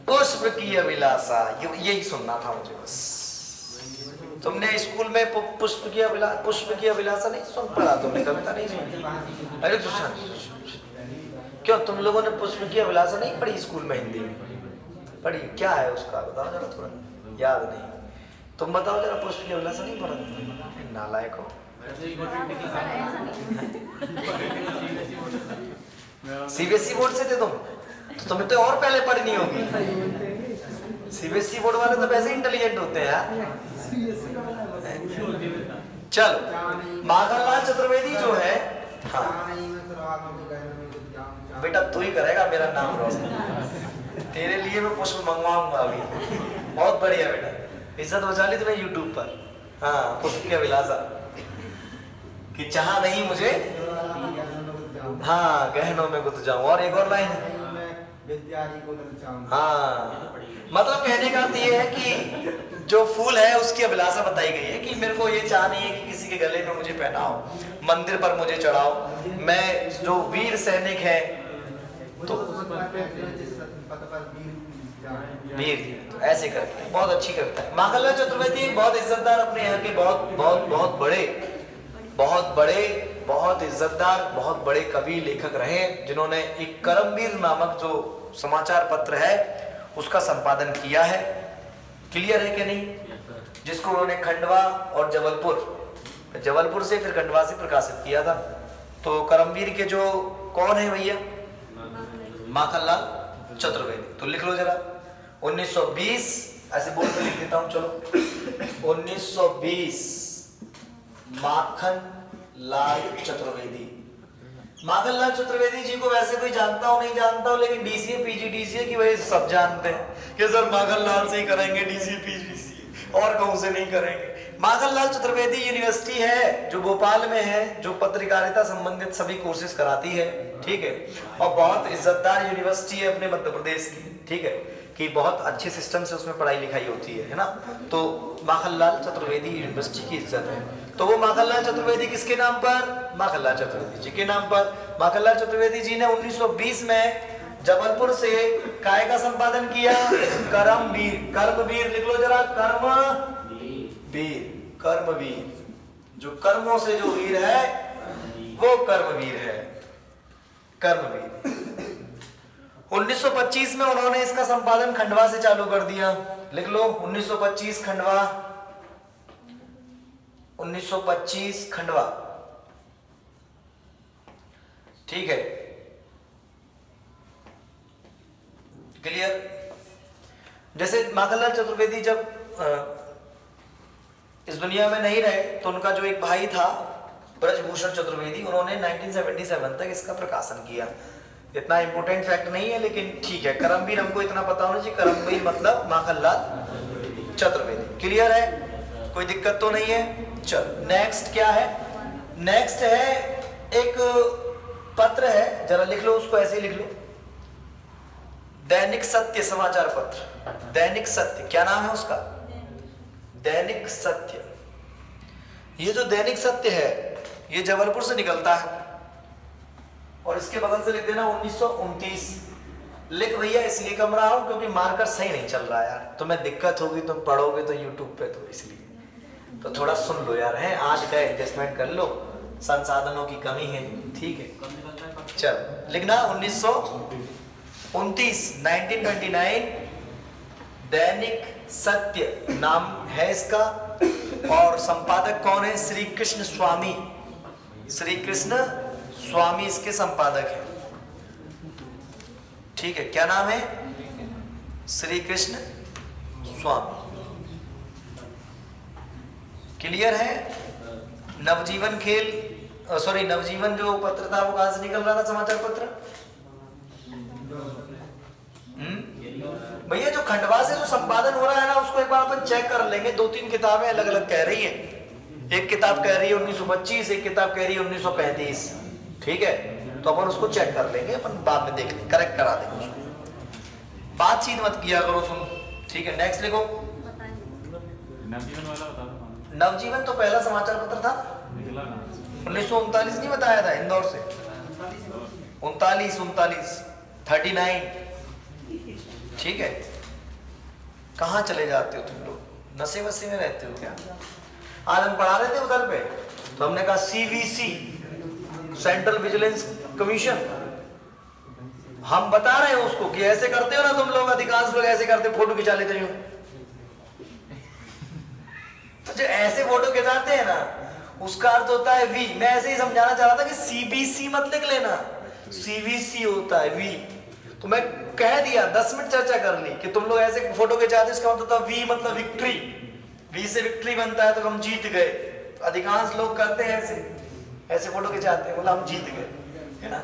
पुष्प की अभिलाषा, यही सुनना था मुझे बस। तुमने स्कूल में पुष्प की अभिलाषा नहीं सुन पड़ा? तुमने कविता नहीं सुनी? अरे तो क्यों तुम लोगों ने पुष्प की अभिलाषा नहीं पढ़ी स्कूल में? हिंदी में पढ़ी? क्या है उसका बताओ जरा, थोड़ा याद नहीं। तुम बताओ जरा, पुष्प की अभिलाषा नहीं पढ़ा? नालायक हो। सीबीएसई बोर्ड से थे तुम, तो तुम्हें तो और पहले पढ़नी होगी। सीबीएसई बोर्ड वाले तो वैसे इंटेलिजेंट होते हैं यार। चलो, माखनलाल चतुर्वेदी जो है, हाँ बेटा तू ही करेगा मेरा नाम रोशन, तेरे लिए मैं पुष्प मंगवाऊंगा अभी। बहुत बढ़िया बेटा, इज्जत बचा ली तूने यूट्यूब पर। हाँ, पुष्प की अभिलाषा कि चाहा नहीं मुझे, हाँ गहनों में गुथ जाऊं। और एक और लाइन है, हाँ मतलब कहने का अर्थ ये है कि जो फूल है उसकी अभिलाषा बताई गई है कि मेरे को ये चाह नहीं है कि किसी के गले में मुझे पहनाओ, मंदिर पर मुझे चढ़ाओ, मैं जो वीर सैनिक है तो वीर, तो ऐसे करके बहुत अच्छी कविता है। माखनलाल चतुर्वेदी बहुत इज्जतदार, अपने यहाँ के बहुत इज्जतदार, बहुत बड़े कवि लेखक रहे, जिन्होंने एक करमवीर नामक जो समाचार पत्र है उसका संपादन किया है। क्लियर है कि नहीं? जिसको उन्होंने खंडवा और जबलपुर से फिर खंडवा से प्रकाशित किया था। तो करमवीर के जो कौन है भैया? माखनलाल चतुर्वेदी। तो लिख लो जरा, 1920, ऐसे बोल के लिख देता हूं, चलो 1920 माखनलाल चतुर्वेदी। माखनलाल चतुर्वेदी जी को वैसे कोई जानता हो नहीं जानता हो, लेकिन डीसीए पीजीडीसीए की वजह से सब जानते हैं कि सर माखनलाल से ही करेंगे डीसीए पीजीडीसीए, और कहूं से नहीं करेंगे। माखनलाल चतुर्वेदी यूनिवर्सिटी है जो भोपाल में है, जो पत्रकारिता संबंधित सभी कोर्सेज कराती है, ठीक है, और बहुत इज्जतदार यूनिवर्सिटी है अपने मध्य प्रदेश की, ठीक है, कि बहुत अच्छे सिस्टम से उसमें पढ़ाई लिखाई होती है ना। तो माखनलाल चतुर्वेदी यूनिवर्सिटी की इज्जत है। तो वो माखनलाल चतुर्वेदी किसके नाम पर? माखनलाल चतुर्वेदी जी के नाम पर। माखनलाल चतुर्वेदी जी ने 1920 में जबलपुर से काय का संपादन किया? कर्मवीर लिख लो जरा, कर्मवीर, जो कर्मों से जो वीर है वो कर्मवीर है, कर्मवीर। 1925 में उन्होंने इसका संपादन खंडवा से चालू कर दिया। लिख लो 1925 खंडवा, 1925 खंडवा, ठीक है, क्लियर। जैसे माखनलाल चतुर्वेदी जब इस दुनिया में नहीं रहे तो उनका जो एक भाई था ब्रजभूषण चतुर्वेदी, उन्होंने 1977 तक इसका प्रकाशन किया। इतना इंपोर्टेंट फैक्ट नहीं है लेकिन ठीक है, करमवीर हमको इतना पता होना चाहिए, करमवीर मतलब माखनलाल चतुर्वेदी। क्लियर है? कोई दिक्कत तो नहीं है? चलो नेक्स्ट क्या है? नेक्स्ट है एक पत्र है, जरा लिख लो उसको, ऐसे ही लिख लो, दैनिक सत्य समाचार पत्र। दैनिक सत्य, क्या नाम है उसका? दैनिक सत्य। ये जो दैनिक सत्य है ये जबलपुर से निकलता है, और इसके बगल से लिख देना 1929। लिख भैया इसलिए कम रहा हूं क्योंकि मार्कर सही नहीं चल रहा यार, तुम्हें दिक्कत होगी, तुम पढ़ोगे तो यूट्यूब पे, तो इसलिए तो थोड़ा सुन लो यार, है आज का एडजस्टमेंट कर लो, संसाधनों की कमी है, ठीक है। चल लिखना 1929 1929 दैनिक सत्य नाम है इसका, और संपादक कौन है? श्री कृष्ण स्वामी। श्री कृष्ण स्वामी इसके संपादक है, ठीक है। क्या नाम है? श्री कृष्ण स्वामी। क्लियर है? नवजीवन खेल, सॉरी नवजीवन जो पत्र था वो कहां से निकल रहा था, समाचार पत्र? भैया जो खंडवा से जो संपादन हो रहा है ना, उसको एक बार अपन चेक कर लेंगे। 2-3 किताबें अलग अलग कह रही है, एक किताब कह रही है 1925, एक किताब कह रही है 1935, ठीक है। तो अपन उसको चेक कर लेंगे, अपन बाद में देख लेंगे, करेक्ट करा देंगे उसको। बातचीत मत किया करो तुम, ठीक है। नेक्स्ट लिखो। नवजीवन वाला बता दो। नवजीवन तो पहला समाचार पत्र था, 1939 नहीं बताया था, इंदौर से 39, ठीक है। कहाँ चले जाते हो तुम लोग, नशे वसे में रहते हो क्या? आज हम पढ़ा रहे थे उधर पे, तो हमने कहा CVC, सेंट्रल विजिलेंस कमीशन, हम बता रहे हैं उसको कि ऐसे करते हो ना तुम लोग, अधिकांश लोग ऐसे करते, फोटो खिंचा लेते हो। तो जो ऐसे फोटो खिंचाते हैं ना, उसका अर्थ होता है वी। मैं ऐसे ही समझाना चाह रहा था कि CBC मत लिख लेना, CVC होता है वी। तो मैं कह दिया, 10 मिनट चर्चा कर ली कि तुम लोग ऐसे फोटो खिंचाते, इसका मतलब था वी मतलब विक्ट्री, वी से विक्ट्री बनता है, तो हम जीत गए। तो अधिकांश लोग करते हैं ऐसे फोटो खिंचाते हैं, बोला हम जीत गए, है ना।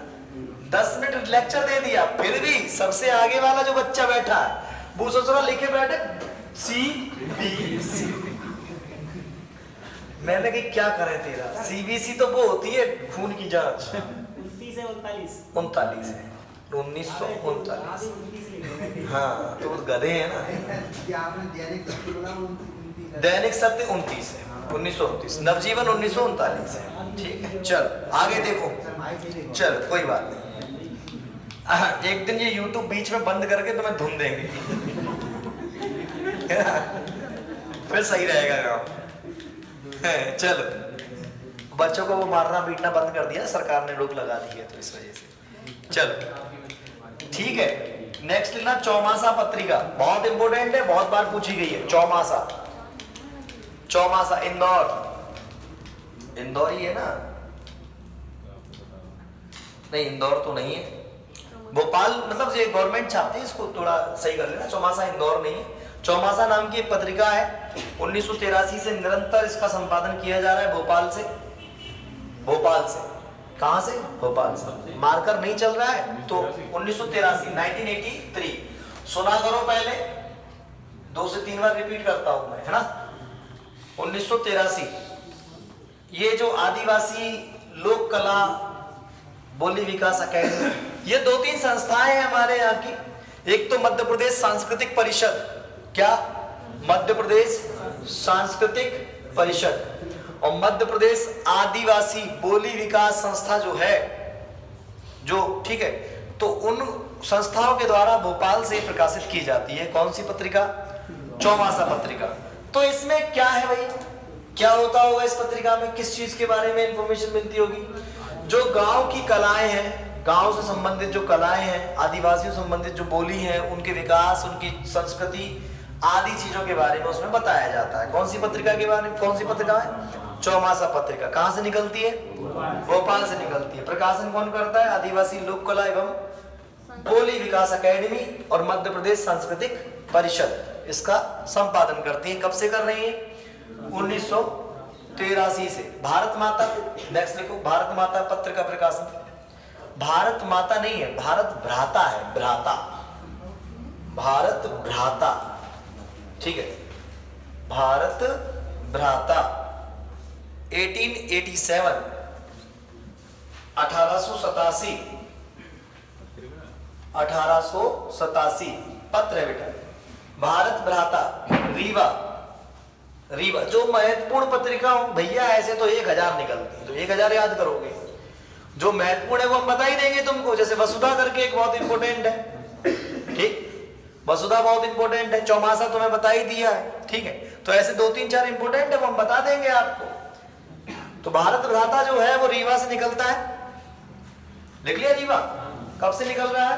10 मिनट लेक्चर दे दिया, फिर भी सबसे आगे वाला जो बच्चा बैठा वो सोच रहा लिखे बैठे CBC। मैंने कहा क्या करें तेरा, CBC तो वो होती है खून की जांच। 39 है, 1939। हाँ तो गधे हैं ना। दैनिक सत्य 29 है, 1929। नवजीवन 1939 है, ठीक है। चल आगे देखो, चल कोई बात नहीं। एक दिन ये YouTube बीच में बंद करके तुम्हें धुन देंगे, फिर सही रहेगा काम। चलो, बच्चों को वो मारना पीटना बंद कर दिया, सरकार ने रोक लगा दी है, तो इस वजह से। चलो ठीक है। नेक्स्ट लिखना चौमासा पत्रिका, बहुत इंपोर्टेंट है, बहुत बार पूछी गई है। चौमासा, चौमासा इंदौर ही है ना? नहीं इंदौर तो नहीं है, भोपाल, मतलब ये गवर्नमेंट छापती है, इसको थोड़ा सही कर लेना। चौमासा इंदौर नहीं है। चौमासा नाम की एक पत्रिका है, 1983 से निरंतर इसका संपादन किया जा रहा है भोपाल से। कहां से? भोपाल से। मार्कर नहीं चल रहा है तो 1983 सुना करो पहले, 2 से 3 बार रिपीट करता हूं मैं, है ना। 1983 ये जो आदिवासी लोक कला बोली विकास अकेडमी, ये 2-3 संस्थाएं हैं हमारे यहाँ की। एक तो मध्य प्रदेश सांस्कृतिक परिषद, क्या? मध्य प्रदेश सांस्कृतिक परिषद, और मध्य प्रदेश आदिवासी बोली विकास संस्था जो है, जो ठीक है, तो उन संस्थाओं के द्वारा भोपाल से प्रकाशित की जाती है। कौन सी पत्रिका? चौमासा पत्रिका। तो इसमें क्या है भाई, क्या होता होगा इस पत्रिका में, किस चीज के बारे में इंफॉर्मेशन मिलती होगी? जो गांव की कलाएं हैं, गांव से संबंधित जो कलाएं हैं, आदिवासियों से संबंधित जो बोली है, उनके विकास, उनकी संस्कृति आदि चीजों के बारे में उसमें बताया जाता है। कौन सी पत्रिका के बारे में? कौन सी पत्रिका है? चौमासा पत्रिका। कहां से निकलती है? भोपाल से निकलती है। प्रकाशन कौन करता है? आदिवासी लोक कला एवं बोली विकास अकेडमी और मध्य प्रदेश सांस्कृतिक परिषद इसका संपादन करती है। कब से कर रही है? 1983 से। भारत माता, नेक्स्ट लिखो, भारत माता पत्र का प्रकाशन। भारत माता नहीं है, भारत भ्राता है, भ्राता, भारत भ्राता, ठीक है, भारत भ्राता। 1887 1887 पत्र है बेटा, भारत भ्राता, रीवा। जो महत्वपूर्ण पत्रिका भैया ऐसे तो 1000 निकलती है, तो 1000 याद करोगे। जो महत्वपूर्ण है वो हम बता ही देंगे तुमको, जैसे वसुधा करके एक बहुत इंपॉर्टेंट है, ठीक, वसुधा बहुत इंपॉर्टेंट है। चौमासा तुम्हें बता ही दिया है, ठीक है। तो ऐसे 2-3-4 इंपॉर्टेंट है, वो हम बता देंगे आपको। तो भारत भ्राता जो है वो रीवा से निकलता है, लिख लिया? रीवा कब से निकल रहा है?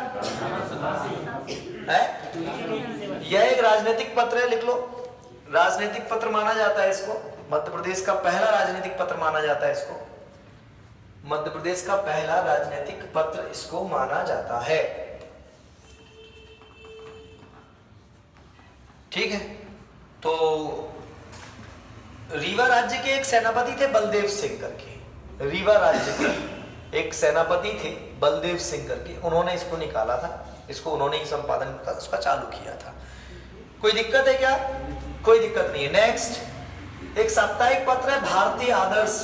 यह एक राजनीतिक पत्र है, लिख लो, राजनीतिक पत्र माना जाता है इसको। मध्य प्रदेश का पहला राजनीतिक पत्र माना जाता है इसको, मध्य प्रदेश का पहला राजनीतिक पत्र इसको माना जाता है, ठीक है। तो रीवा राज्य के एक सेनापति थे बलदेव सिंह करके, रीवा राज्य के एक सेनापति थे बलदेव सिंह करके, उन्होंने इसको निकाला था, इसको उन्होंने ही संपादन उसका चालू किया था। कोई दिक्कत है क्या? कोई दिक्कत नहीं है। नेक्स्ट एक साप्ताहिक पत्र है भारतीय आदर्श,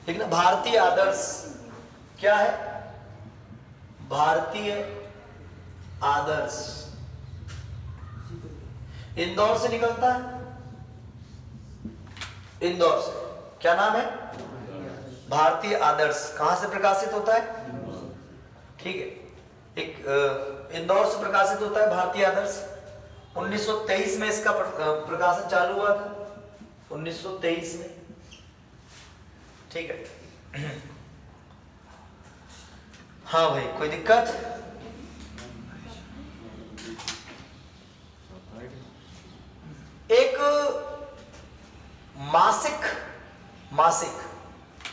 ठीक ना, भारतीय आदर्श क्या है? भारतीय आदर्श इंदौर से निकलता है। इंदौर से क्या नाम है? भारतीय आदर्श। कहां से प्रकाशित होता है? ठीक है, एक इंदौर से प्रकाशित होता है भारतीय आदर्श। 1923 में इसका प्रकाशन चालू हुआ था, 1923 में। ठीक है। हाँ भाई, कोई दिक्कत? एक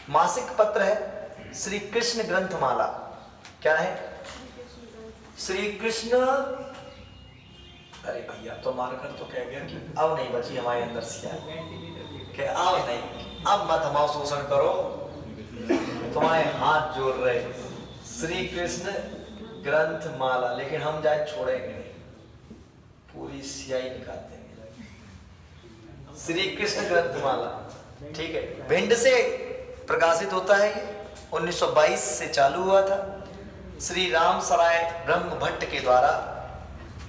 मासिक पत्र है श्री कृष्ण ग्रंथमाला। क्या है? श्री कृष्ण। अरे भैया तो मारकर तो कह गया कि अब नहीं बची हमारे अंदर सिया, कि अब नहीं, अब मत हमारा शोषण करो, तुम्हारे हाथ जोड़ रहे। श्री कृष्ण ग्रंथमाला, लेकिन हम जाए छोड़ेंगे नहीं, पूरी सियाई निकाल देंगे। श्री कृष्ण ग्रंथमाला, ठीक है, भिंड से प्रकाशित होता है। ये 1922 से चालू हुआ था श्री राम सराय ब्रह्म भट्ट के द्वारा।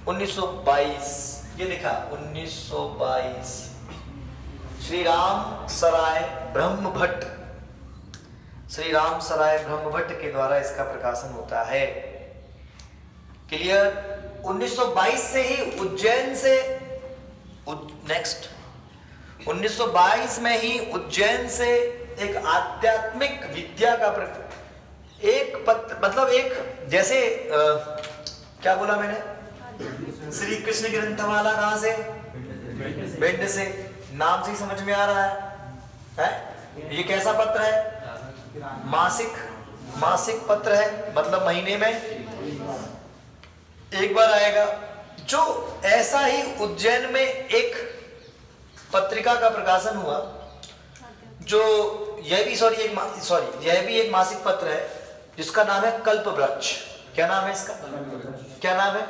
1922 ये लिखा, 1922 श्री राम सराय ब्रह्म भट्ट, श्री राम सराय ब्रह्म भट्ट के द्वारा इसका प्रकाशन होता है। क्लियर? 1922 से ही उज्जैन से नेक्स्ट 1922 में ही उज्जैन से एक आध्यात्मिक विद्या का एक पत्र, मतलब एक जैसे क्या बोला मैंने? श्री कृष्ण ग्रंथमाला कहां से? भिंड से। नाम से ही समझ में आ रहा है? ये कैसा पत्र है? मासिक पत्र है, मतलब महीने में एक बार आएगा। जो ऐसा ही उज्जैन में एक पत्रिका का प्रकाशन हुआ, जो यह भी एक मासिक पत्र है जिसका नाम है कल्प वृक्ष। क्या नाम है इसका? क्या नाम है?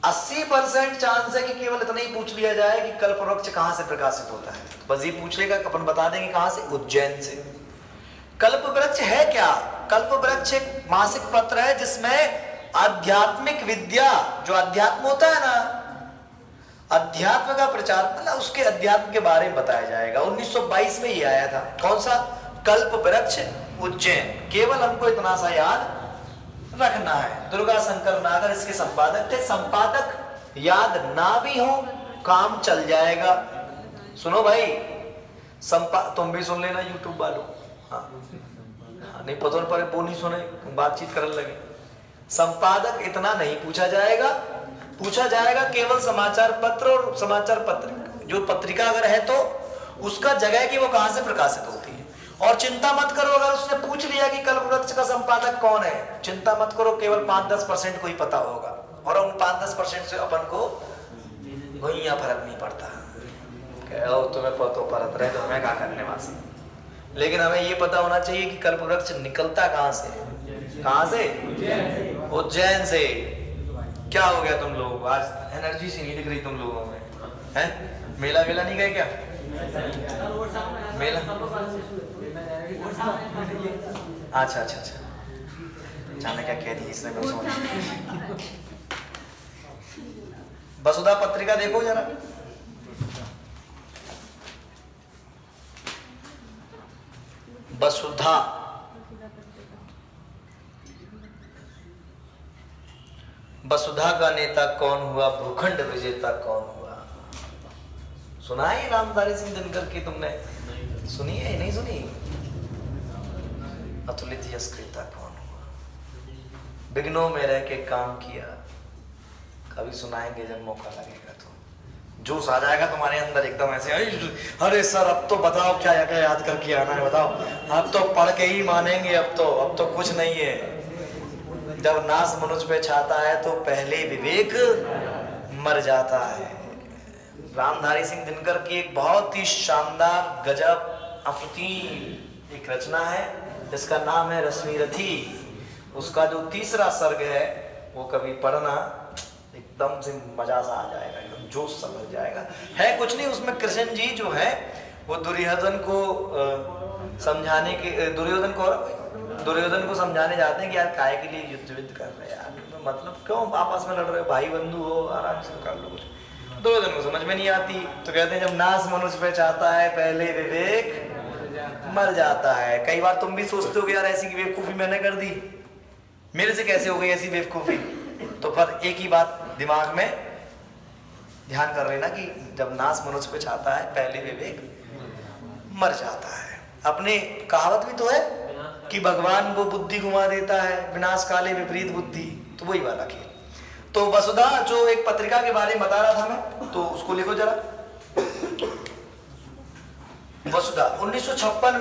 80% चांस है कि केवल इतना ही पूछ लिया जाए कि कल्प वृक्ष कहां से प्रकाशित होता है, तो बस ये पूछ लेगा, अपन बता देंगे कहां से, उज्जैन से। कल्प वृक्ष है क्या? कल्प वृक्ष एक मासिक पत्र है जिसमें आध्यात्मिक विद्या, जो अध्यात्म होता है ना, अध्यात्म का प्रचार, मतलब उसके अध्यात्म के बारे में बताया जाएगा। 1922 में ही आया था। कौन सा? कल्प वृक्ष, उज्जैन। केवल हमको इतना सा याद रखना है। दुर्गा शंकर नागर इसके संपादक थे। संपादक याद ना भी हो, काम चल जाएगा। सुनो भाई, तुम भी सुन लेना, यूट्यूब वालों। हाँ, नहीं पता पर वो नहीं सुने, बातचीत करने लगे। संपादक इतना नहीं पूछा जाएगा केवल समाचार पत्र, और समाचार पत्र जो पत्रिका अगर है तो उसका जगह की वो कहां से प्रकाशित होती है। और चिंता मत करो, अगर उसने पूछ लिया कि कल्प वृक्ष का संपादक कौन है, चिंता मत करो, केवल 5-10% को ही पता होगा, और उन 5-10% से अपन को भैया फर्क नहीं पड़ता। तुम्हें पतो परत रहे तो हमें क्या करने वासी। लेकिन हमें ये पता होना चाहिए कि कल्प वृक्ष निकलता कहां से? उज्जैन से। क्या हो गया तुम लोगों को? आज एनर्जी सी नहीं दिख रही तुम लोगों में, हैं? मेला नहीं गए क्या? मेला? अच्छा, जाने क्या कह दी इसने? वसुधा पत्रिका देखो जरा। वसुधा का नेता कौन हुआ, भूखंड विजेता कौन हुआ? सुना है रामधारी सिंह दिनकर की? तुमने सुनी है? नहीं सुनी? अतुलित यश क्रेता कौन हुआ? विघ्नों में रह के काम किया। कभी सुनाएंगे जब मौका लगेगा, तो जोश आ जाएगा तुम्हारे अंदर एकदम ऐसे। अरे सर, अब तो बताओ क्या याद करके आना है, बताओ। अब तो पढ़ के ही मानेंगे, अब तो कुछ नहीं है। जब नाश मनुष्य पे छाता है तो पहले विवेक मर जाता है। रामधारी सिंह दिनकर की एक बहुत ही शानदार, गजब, अफीम एक रचना है जिसका नाम है रश्मि रथी। उसका जो 3रा सर्ग है वो कभी पढ़ना, एकदम से मजा सा आ जाएगा, एकदम जोश सा लग जाएगा। है कुछ नहीं, उसमें कृष्ण जी जो है वो दुर्योधन को समझाने के, दुर्योधन को दुर्योधन को समझाने जाते हैं कि यार काय के लिए युद्ध कर रहे हैं यार, मतलब क्यों आपस में लड़ रहे हो, भाई बंधु हो, आराम से कर लो कुछ। दुर्योधन को समझ में नहीं आती, तो कहते हैं जब नाश मनुष्य पे चाहता है पहले विवेक मर जाता है। कई बार तुम भी सोचते हो कि यार ऐसी बेवकूफी मैंने कर दी, मेरे से कैसे हो गई ऐसी बेवकूफी। तो पर एक ही बात दिमाग में ध्यान कर लेना कि जब नाश मनुष्य पे चाहता है पहले विवेक मर जाता है। अपने कहावत भी तो है कि भगवान वो बुद्धि घुमा देता है, विनाश काले विपरीत बुद्धि, तो वही वाला खेल। तो वसुधा जो एक पत्रिका के बारे में बता रहा था मैं, तो उसको लिखो जरा। वसुधा 1956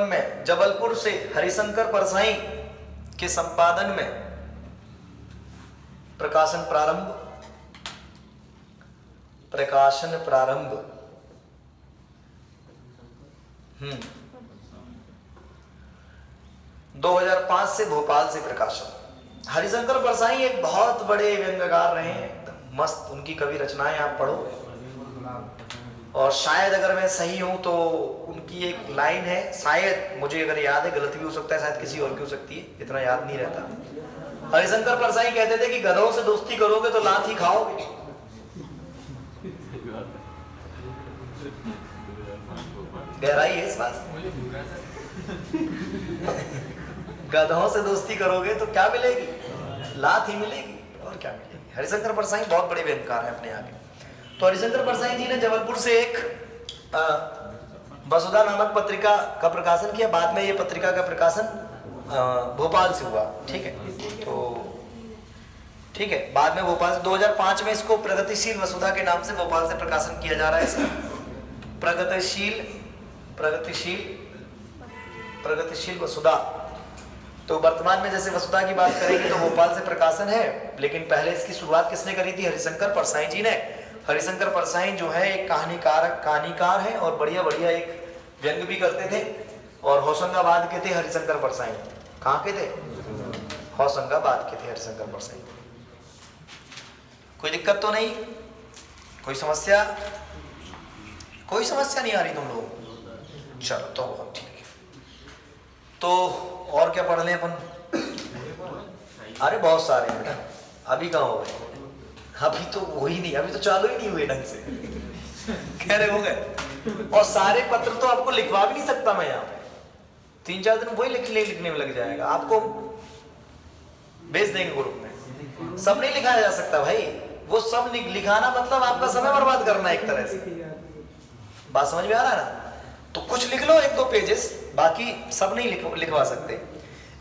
में जबलपुर से हरिशंकर परसाई के संपादन में प्रकाशन प्रारंभ 2005 से भोपाल से प्रकाशन। हरिशंकर परसाई एक बहुत बड़े व्यंग्यकार रहे हैं, एकदम मस्त उनकी कवि रचनाएं आप पढ़ो। और शायद अगर मैं सही हूं तो उनकी एक लाइन है, शायद मुझे अगर याद है, गलती भी हो सकता है, शायद किसी और की हो सकती है, इतना याद नहीं रहता। हरिशंकर परसाई कहते थे कि गधों से दोस्ती करोगे तो लात ही खाओगे। गहराई है इस बात। गधों से दोस्ती करोगे तो क्या मिलेगी, लात ही मिलेगी, और क्या मिलेगी। हरिशंकर परसाई बहुत बड़े व्यंग्यकार हैं अपने आगे। तो हरिशंकर परसाई जी ने जबलपुर से एक वसुधा नामक पत्रिका का प्रकाशन किया। बाद में ये पत्रिका का प्रकाशन भोपाल से हुआ, ठीक है। तो ठीक है, बाद में भोपाल से 2005 में इसको प्रगतिशील वसुधा के नाम से भोपाल से प्रकाशन किया जा रहा है। इसका प्रगतिशील वसुधा। तो वर्तमान में जैसे वसुधा की बात करेंगे तो भोपाल से प्रकाशन है, लेकिन पहले इसकी शुरुआत किसने करी थी? हरिशंकर परसाई जी ने। हरिशंकर परसाई जो है एक कहानीकार है और बढ़िया एक व्यंग भी करते थे, और होशंगाबाद के थे हरिशंकर परसाई। कहाँ के थे? होशंगाबाद के थे हरिशंकर परसाई। कोई दिक्कत तो नहीं? कोई समस्या नहीं आ रही तुम लोग? चलो तो बहुत ठीक है। तो और क्या पढ़ लें अपन? अरे बहुत सारे बेटा, अभी कहाँ हो गए? अभी तो हो ही नहीं, अभी तो चालू ही नहीं हुए ढंग से। कह रहे हो गए। और सारे पत्र तो आपको लिखवा भी नहीं सकता मैं यहाँ पे, 3-4 दिन वही लिखने में लग जाएगा। आपको भेज देंगे ग्रुप में, सब नहीं लिखाया जा सकता भाई। वो सब लिखाना मतलब आपका समय बर्बाद करना एक तरह से। बात समझ में आ रहा है ना? तो कुछ लिख लो 1-2 पेजेस, बाकी सब नहीं लिखवा सकते।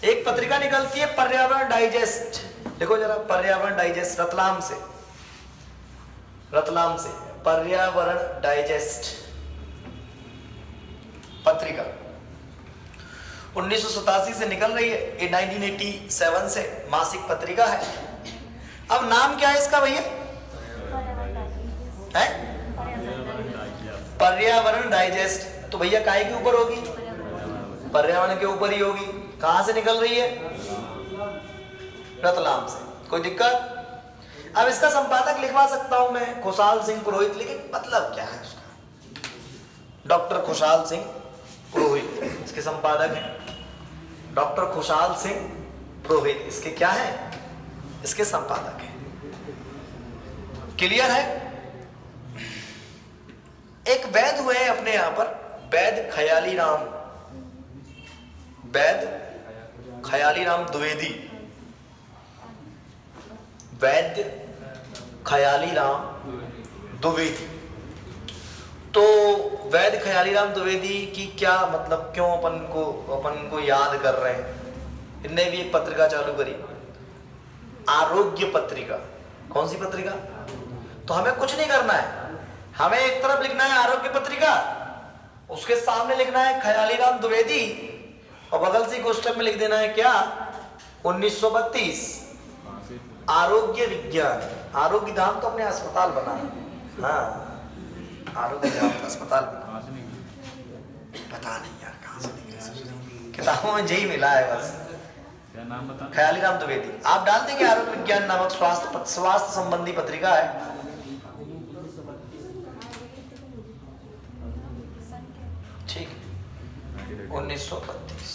एक पत्रिका निकलती है पर्यावरण डाइजेस्ट, देखो जरा, पर्यावरण डाइजेस्ट, रतलाम से पर्यावरण डाइजेस्ट पत्रिका 1987 से निकल रही है, ये 1987 से मासिक पत्रिका है। अब नाम क्या है इसका भैया? है पर्यावरण डाइजेस्ट। तो भैया काय के ऊपर होगी? पर्यावरण के ऊपर ही होगी। कहां से निकल रही है? रतलाम से। कोई दिक्कत? अब इसका संपादक लिखवा सकता हूं मैं, खुशहाल सिंह पुरोहित, लेकिन मतलब क्या है उसका? डॉक्टर खुशहाल सिंह पुरोहित इसके संपादक हैं। डॉक्टर खुशहाल सिंह पुरोहित इसके क्या है? इसके संपादक हैं। क्लियर है? एक वैद्य हुए अपने यहां पर, वैद्य खयालीराम द्विवेदी। वैद्य खयालीराम द्विवेदी। तो वैद्य खयालीराम द्विवेदी की क्या मतलब, क्यों अपन को याद कर रहे हैं? इनने भी एक पत्रिका चालू करी, आरोग्य पत्रिका। कौन सी पत्रिका? तो हमें कुछ नहीं करना है, हमें एक तरफ लिखना है आरोग्य पत्रिका, उसके सामने लिखना है खयालीराम द्विवेदी, और बगल से कोष्टक में लिख देना है क्या? 1932 आरोग्य विज्ञान। आरोग्य धाम तो अपने अस्पताल बना है। हाँ, आरोग्य धाम का अस्पताल बना, पता नहीं यार कहां से निकले, किताबों में यही मिला है बस। क्या नाम बता? खयालीराम द्विवेदी। आप डाल देंगे आरोग्य विज्ञान नामक स्वास्थ्य संबंधी पत्रिका है। 1932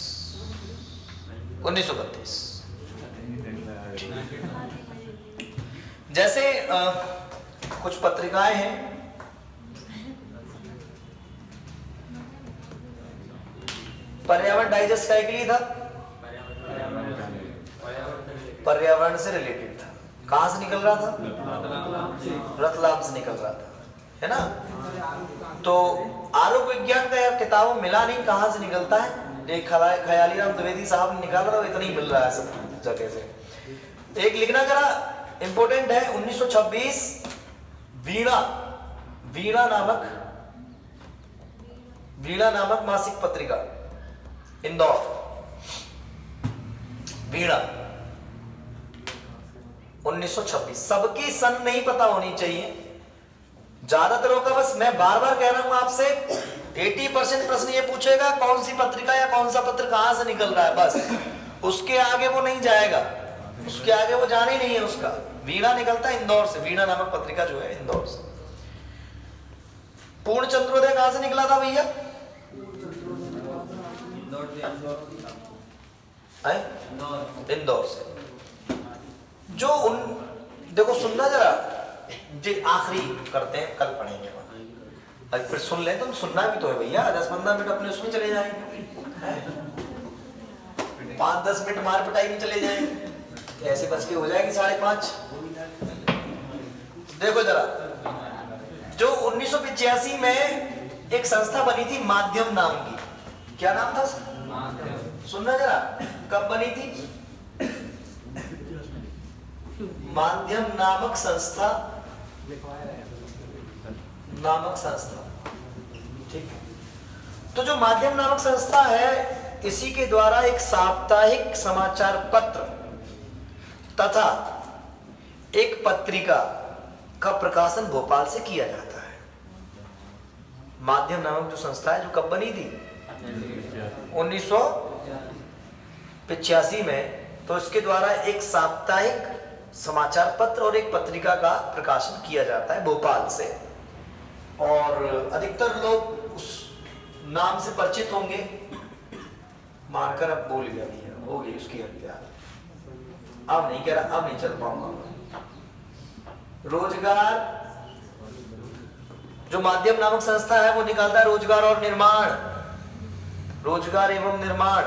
1932। जैसे कुछ पत्रिकाएं हैं, पर्यावरण डाइजेस्ट का के लिए था, पर्यावरण से रिलेटेड था। कहां से निकल रहा था? रतलाम से निकल रहा था, है ना। तो आरोग्य विज्ञान का यार किताबों मिला नहीं, कहां से निकलता है। एक खयाली राम द्विवेदी साहब ने निकाला था, इतना ही मिल रहा है सब जगह से। एक लिखना करा इंपोर्टेंट है, 1926 वीणा नामक मासिक पत्रिका, इंदौर। वीणा 1926। सबकी सन नहीं पता होनी चाहिए, ज्यादातरों का। बस मैं बार बार कह रहा हूं आपसे, 80% प्रश्न ये पूछेगा कौन सी पत्रिका या कौन सा पत्र कहां से निकल रहा है, बस। उसके आगे वो नहीं जाएगा, उसके आगे वो जाना ही नहीं है उसका। वीणा निकलता है इंदौर से, वीणा नामक पत्रिका जो है इंदौर से। पूर्ण चंद्रोदय कहां से निकला था भैया? इंदौर से। जो देखो सुनना जरा जी, आखिरी करते हैं, कल पढ़ेंगे। अब फिर सुन ले, तुम सुनना भी तो है भैया। 10-15 मिनट अपने उसमें चले जाएंगे, 5-10 मिनट मार पिटाई में चले जाएंगे, ऐसे बच के हो जाएगी 5:30। देखो जरा, जो 1985 में एक संस्था बनी थी माध्यम नाम की, क्या नाम था उसका? सुनना जरा, कब बनी थी? माध्यम नामक संस्था, ठीक है। तो जो माध्यम नामक संस्था है, इसी के द्वारा एक साप्ताहिक समाचार पत्र तथा एक पत्रिका का प्रकाशन भोपाल से किया जाता है। माध्यम नामक जो संस्था है, जो कब बनी थी? 1985 में। तो इसके द्वारा एक साप्ताहिक समाचार पत्र और एक पत्रिका का प्रकाशन किया जाता है भोपाल से। और अधिकतर लोग उस नाम से परिचित होंगे। मानकर अब बोल गया भैया, हो गई उसकी हत्या। अब नहीं कह रहा, अब नहीं चल पाऊंगा। रोजगार, जो माध्यम नामक संस्था है वो निकालता है रोजगार और निर्माण, रोजगार एवं निर्माण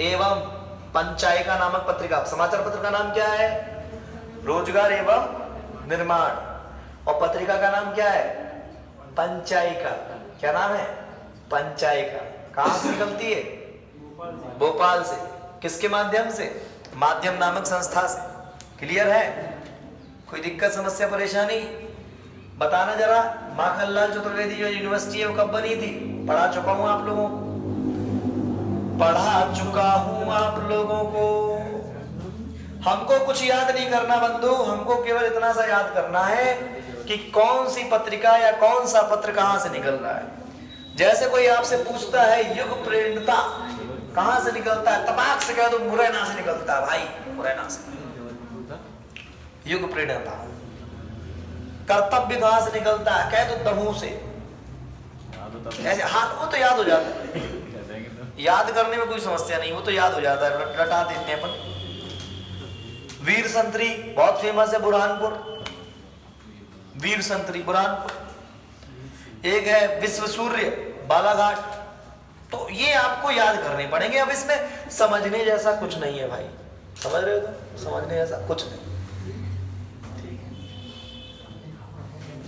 एवं पंचायिका नामक पत्रिका। समाचार पत्र का नाम क्या है? रोजगार एवं निर्माण। और पत्रिका का नाम क्या है? पंचायिका। क्या नाम है? पंचायिका। कहां से निकलती है? भोपाल से। किसके माध्यम से? माध्यम नामक संस्था से। क्लियर है? कोई दिक्कत, समस्या, परेशानी बताना जरा। माखनलाल चतुर्वेदी जो यूनिवर्सिटी है वो कब बनी थी? पढ़ा चुका हूं आप लोगों को, हमको कुछ याद नहीं करना बंधु, हमको केवल इतना सा याद करना है कि कौन सी पत्रिका या कौन सा पत्र कहां से निकल रहा है। जैसे कोई आपसे पूछता है युग प्रेरणता कहां से निकलता है, तपाक से कह दो मुरैना से निकलता है भाई, मुरैना से। युग प्रेरणता। कर्तव्य कहां से निकलता है, कह दो दमोह से। ऐसे हाथ वो तो याद हो जाता है, याद करने में कोई समस्या नहीं, वो तो याद हो जाता है, रटा देते हैं अपन। वीर संतरी बहुत फेमस है, बुरहानपुर, वीर संतरी बुरहानपुर। एक है विश्व सूर्य बालाघाट। तो ये आपको याद करने पड़ेंगे। अब इसमें समझने जैसा कुछ नहीं है भाई, समझ रहे हो? तो समझने जैसा कुछ नहीं।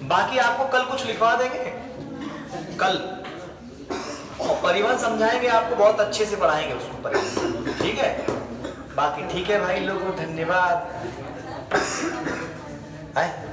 बाकी आपको कल कुछ लिखवा देंगे, कल और परिवहन समझाएंगे आपको, बहुत अच्छे से पढ़ाएंगे उसको परिवहन, ठीक है। बाकी ठीक है भाई लोगों, धन्यवाद।